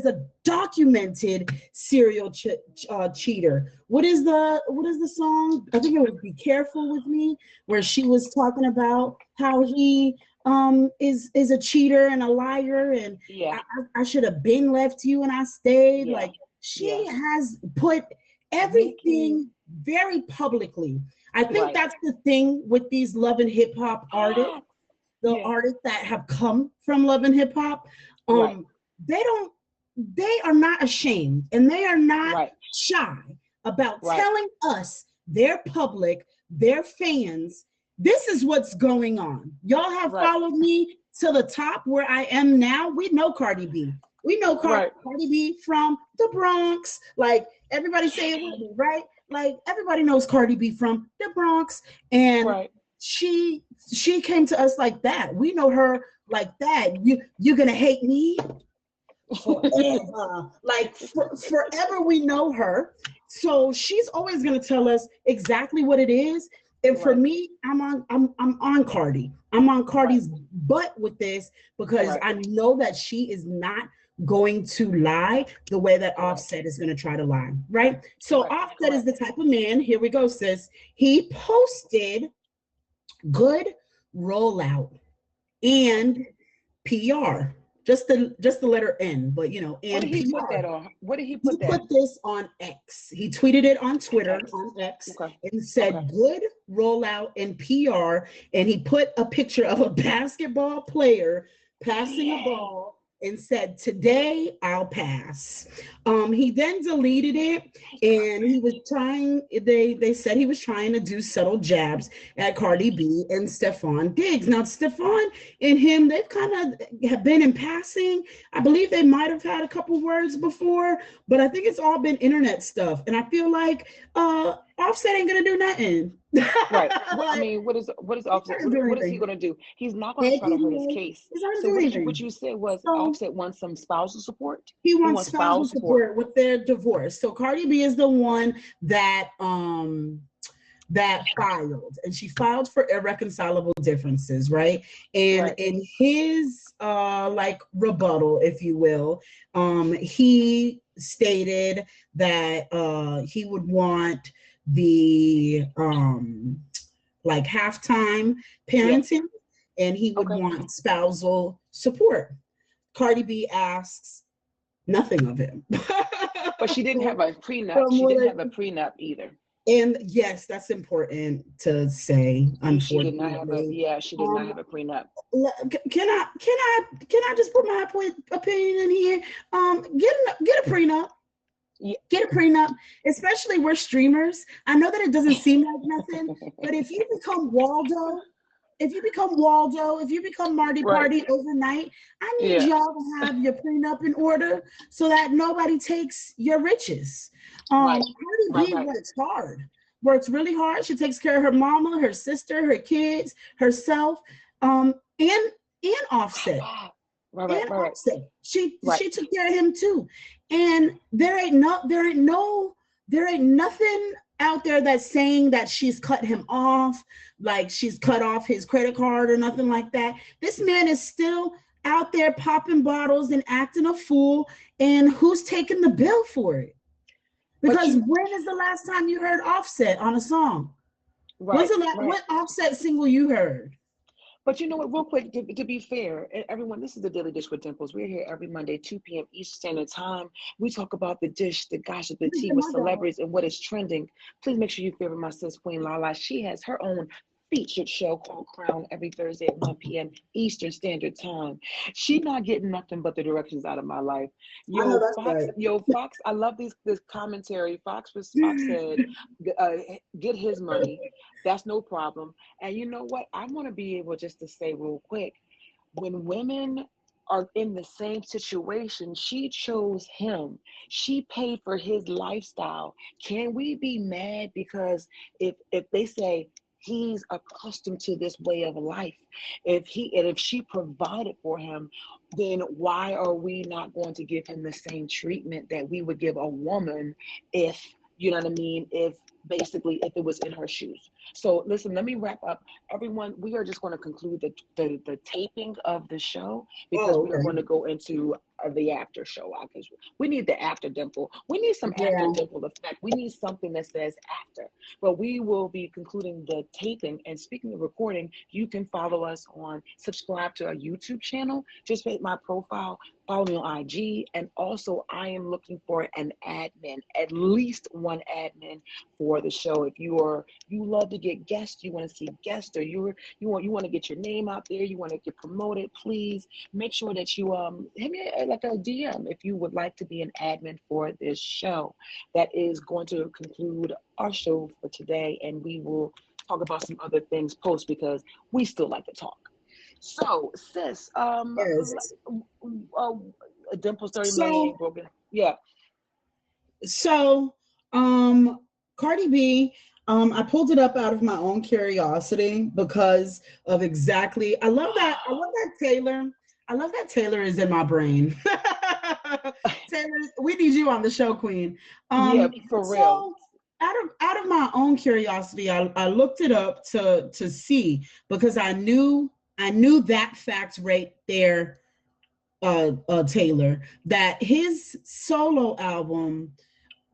a documented serial cheater. What is the song? I think it was "Be Careful with Me," where she was talking about how he is a cheater and a liar, and Yeah. I should have been left you and I stayed. Yeah. Like, she Yes. has put Nikki. everything very publicly. I think Right. that's the thing with these love and hip hop artists, the Yeah. artists that have come from love and hip hop. Right. um they don't they are not ashamed, and they are not Right. shy about Right. telling us, their public, their fans, this is what's going on. Y'all have Right. followed me to the top where I am now. We know Cardi B. We know Right. Cardi B from the Bronx. Like, everybody say it with me, right? Like, everybody knows Cardi B from the Bronx. And Right. she came to us like that. We know her like that. You're gonna hate me forever. Like, forever we know her. So she's always gonna tell us exactly what it is. And for Right. me, I'm on Cardi. I'm on Right. Cardi's butt with this, because Right. I know that she is not going to lie the way that Correct. Offset is going to try to lie, right? So Correct. Offset is Correct. the type of man, here we go, sis. He posted good rollout and PR. Just the letter N, but What did and he put PR. that on? What did he He put that put this on X. He tweeted it on Twitter, X? on X, Okay. and Okay. said good rollout and PR. And he put a picture of a basketball player passing a Yeah. ball and said, "Today I'll pass." He then deleted it, and he was trying. They said he was trying to do subtle jabs at Cardi B and Stephon Diggs. Now, Stephon and him, they've kind of have been in passing. I believe they might have had a couple words before, but I think it's all been internet stuff. And I feel like Offset ain't gonna do nothing. Right. What I Like, mean, what is he's Offset? not gonna do What is he anything. going to do? He's not going to Heck, try to hurt his case. he's not gonna So do what anything. you said was So Offset wants some spousal support. he He wants wants spousal spousal support. support with their divorce. So Cardi B is the one that filed, and she filed for irreconcilable differences, right? And Right. in his like rebuttal, if you will, he stated that he would want the like halftime Yeah. parenting, and he would Okay. want spousal support. Cardi B asks nothing of him. But she didn't have a prenup. From She what didn't I, have a prenup either. and yes, that's important to say, She did not have a. unfortunately. Yeah. She did not Um, have a prenup. can I just put my opinion in here? Get a prenup. Yeah. Get a prenup, especially we're streamers. I know that it doesn't seem like nothing, but if you become Waldo, if you become Marty Right. Party overnight, I need Yeah. y'all to have your prenup in order so that nobody takes your riches. Right. Cardi Right. B Right. works really hard. She takes care of her mama, her sister, her kids, herself, and Offset. Right. Right. Right. And Right. Right. Offset. Right. She took care of him too. And there ain't nothing out there that's saying that she's cut him off, like she's cut off his credit card or nothing like that. This man is still out there popping bottles and acting a fool. And who's taking the bill for it? But Because when is the last time you heard Offset on a song? right. Right. What Offset single you heard? But you know what, real quick, to be fair, everyone, this is the Daily Dish with Dimples. We're here every Monday, 2 p.m. Eastern Standard Time. We talk about the dish, the gossip, the tea with celebrities and what is trending. Please make sure you favorite my sis, Queen Lala. She has her own featured show called Crown every Thursday at 1 p.m. Eastern Standard Time. She not getting nothing but the directions out of my life. I know that's right. Fox, I love this commentary. Fox said, get his money. That's no problem. And you know what? I want to be able just to say real quick, when women are in the same situation, she chose him. She paid for his lifestyle. Can we be mad because if they say he's accustomed to this way of life, if she provided for him, then why are we not going to give him the same treatment that we would give a woman if You know what I mean? If basically if it was in her shoes. So listen, let me wrap up. Everyone, we are just going to conclude the taping of the show because Oh, we are okay. going to go into the after show. Because we need the after Dimple. We need some after Yeah. Dimple effect. We need something that says after. But we will be concluding the taping. And speaking of recording, you can follow us on, subscribe to our YouTube channel. Just hit my profile, follow me on IG. And also, I am looking for an admin, at least one admin for the show. If you love to get guests, you want to see guests, or you want to get your name out there, you want to get promoted, please make sure that you hit me like a DM if you would like to be an admin for this show. That is going to conclude our show for today, and we will talk about some other things post because we still like to talk. So, sis, Yes. uh, Dimple's 30 million So ain't broken. Yeah. So, um, Cardi B, I pulled it up out of my own curiosity because of exactly. I love that. I love that Taylor. I love that Taylor is in my brain. Taylor, we need you on the show, Queen. Yeah, for real. So out of my own curiosity, I looked it up to see because I knew that fact right there, Taylor, that his solo album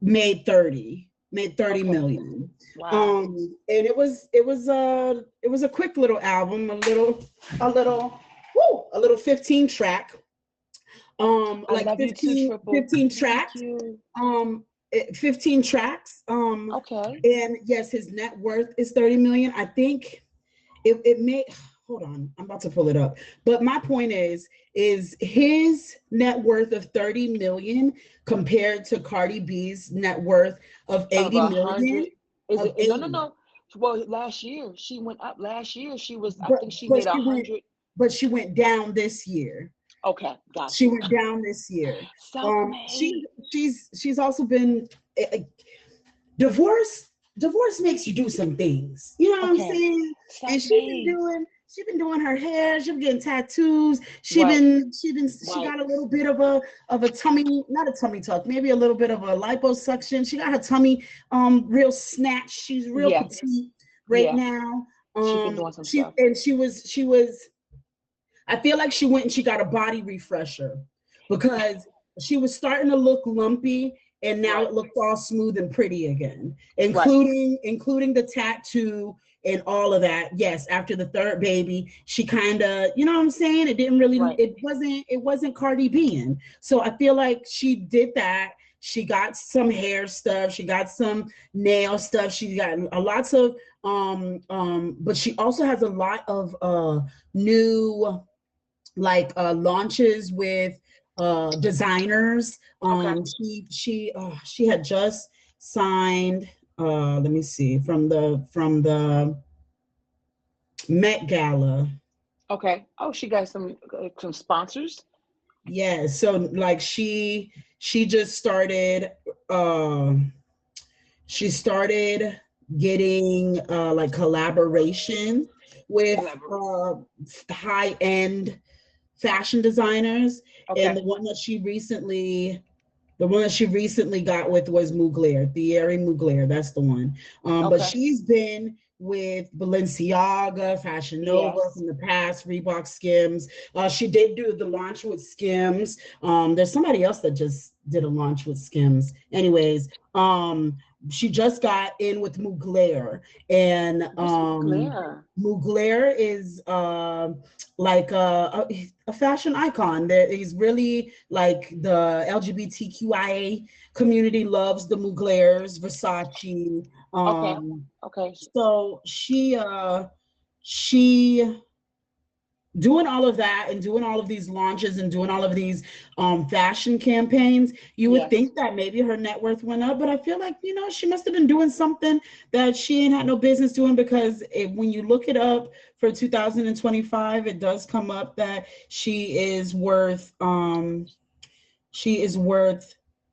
made 30 Okay. million. Wow. And it was a quick little album, a little 15 track, I like love you too, 15 Triple. 15 Thank tracks, you. 15 tracks, Okay. and yes, his net worth is 30 million. I think it may, hold on, I'm about to pull it up, but my point is his net worth of 30 million compared to Cardi B's net worth of Of 80 a million, hundred. Is of it no, no, 80. no. Well, last year she went up. Last year she was, I but think she but made a she went hundred. but she went down this year. Okay, got She you. went down this year. She Self-made. she's also been, uh, divorce. Divorce makes you do some things, you know what I'm Okay. saying? And Self-made. she been doing her hair, she been getting tattoos, Right. she Right. got a little bit of a tummy, not a tummy tuck, maybe a little bit of a liposuction. She got her tummy real snatched. She's real Yeah. petite right Yeah. now. She been doing some She stuff. and she was I feel like she went and she got a body refresher because she was starting to look lumpy, and now Right. it looks all smooth and pretty again, Right. including the tattoo and all of that. Yes, after the third baby, she kind of, you know what I'm saying? Right. It wasn't Cardi B. And so I feel like she did that. She got some hair stuff, she got some nail stuff, she got a lots of but she also has a lot of new, like, launches with designers. Okay. She had just signed, let me see, from the Met Gala. Okay. Oh, she got some sponsors. Yeah, so like she just started, uh she started getting like collaboration with Collaborate. high end fashion designers. And Okay. the one that she recently got with was Mugler, Thierry Mugler. That's the one. But Okay. she's been with Balenciaga, Fashion Nova Yes. from the past, Reebok, Skims. She did do the launch with Skims. There's somebody else that just did a launch with Skims. Anyways, she just got in with Mugler, and What's Mugler? Mugler is like a fashion icon. That he's really like the LGBTQIA community loves the Muglers, Versace. Okay. Um, Okay. so she doing all of that and doing all of these launches and doing all of these fashion campaigns. You would Yes. think that maybe her net worth went up, but I feel like, she must have been doing something that she ain't had no business doing, because when you look it up for 2025, it does come up that she is worth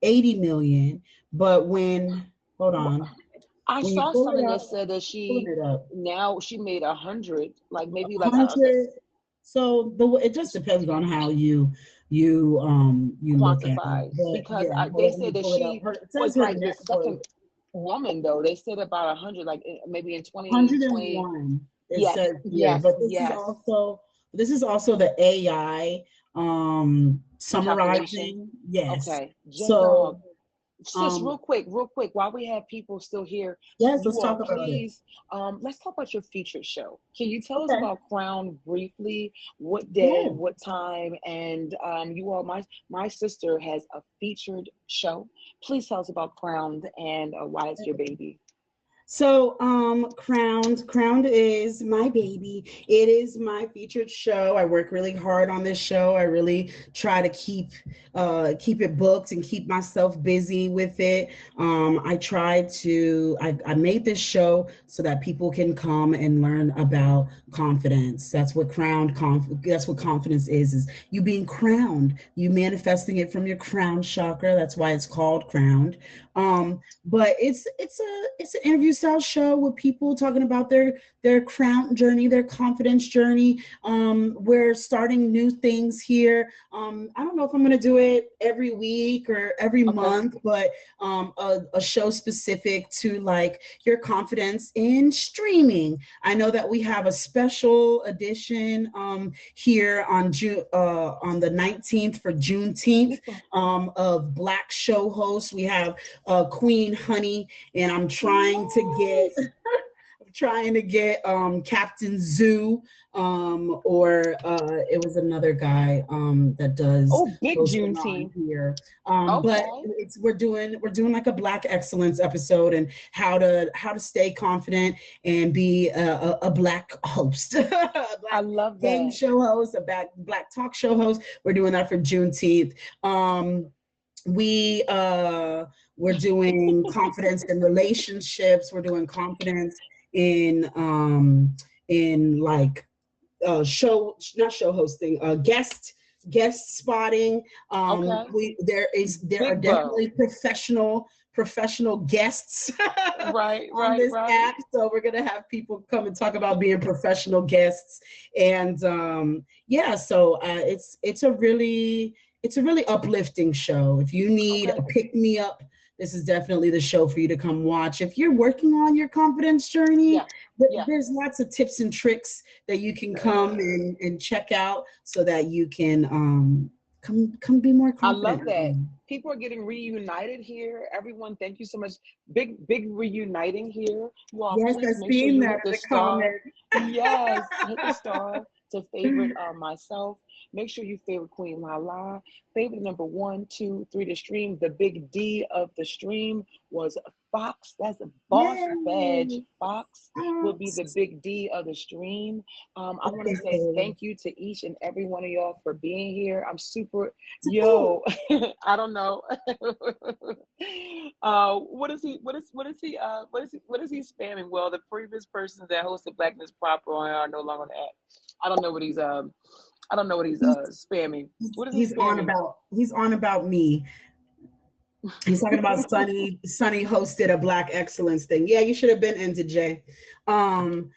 80 million. But hold on, I when you saw pull it something that up, said that pulling she it up, now she made 100, like maybe like I was 100. So it just depends on how you look at it. quantified But because yeah, hold they on, let me said that pull it up. she It says was her like the net second. worth. woman though. They said about 100, like maybe in 2020. 101 it Yes, says here, yes, but yes. this is also the AI Calculation. summarizing. Yes. Okay. Jen Dog. So Sis, um real quick, while we have people still here, yes, let's you all talk about it. please, let's talk about your featured show. Can you tell us Okay. about Crown briefly? What day, Yeah. what time, and you all, my sister has a featured show. Please tell us about Crown and why it's your baby. So, Crowned is my baby. It is my featured show. I work really hard on this show. I really try to keep it booked and keep myself busy with it. I made this show so that people can come and learn about confidence. That's what confidence is you being crowned, you manifesting it from your crown chakra. That's why it's called Crowned. But it's an interview style show with people talking about their crown journey, their confidence journey. We're starting new things here. I don't know if I'm going to do it every week or every Okay. month, but a show specific to like your confidence in streaming. I know that we have a special edition here on on the 19th for Juneteenth of Black show hosts. We have Queen Honey, and I'm trying to Yes. get Captain Zoo, or it was another guy that does Oh, big hosting on Juneteenth. here. But Okay. it's we're doing like a Black excellence episode and how to stay confident and be a Black host, a I Black love game that. show host, a Black talk show host. We're doing that for Juneteenth. We we're doing confidence in relationships. We're doing confidence in like show not show hosting, guest spotting. Okay. We there are Big bow. definitely professional guests Right, on right, this right. app, so we're gonna have people come and talk about being professional guests. And yeah, so it's a really uplifting show. If you need a Okay. pick me up, this is definitely the show for you to come watch. If you're working on your confidence journey, Yeah. Yeah. there's lots of tips and tricks that you can come and check out so that you can come be more I confident. love that. People are getting reunited here. Everyone, thank you so much. Big reuniting here. You all, Yes, please I've make sure seen you that hit in the the star. comments. Yes, hit the star to favorite myself. Make sure you favorite Queen Lala. Favorite number one, two, three to stream. The big D of the stream was Fox. That's a boss badge. Yay! Fox will be the big D of the stream. I want to say Okay. thank you to each and every one of y'all for being here. I'm super, Oh, yo, I don't know. What is he spamming? Well, the previous persons that hosted Blackness Proper on are no longer on the app. I don't know what he's he's spamming. What is he he's on spamming? about he's on about me. He's talking about Sunny hosted a Black excellence thing. Yeah, you should have been into Jay. Um,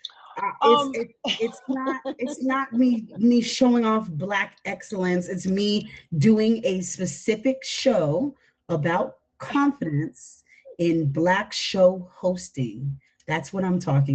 um it's not me showing off Black excellence. It's me doing a specific show about confidence in Black show hosting. That's what I'm talking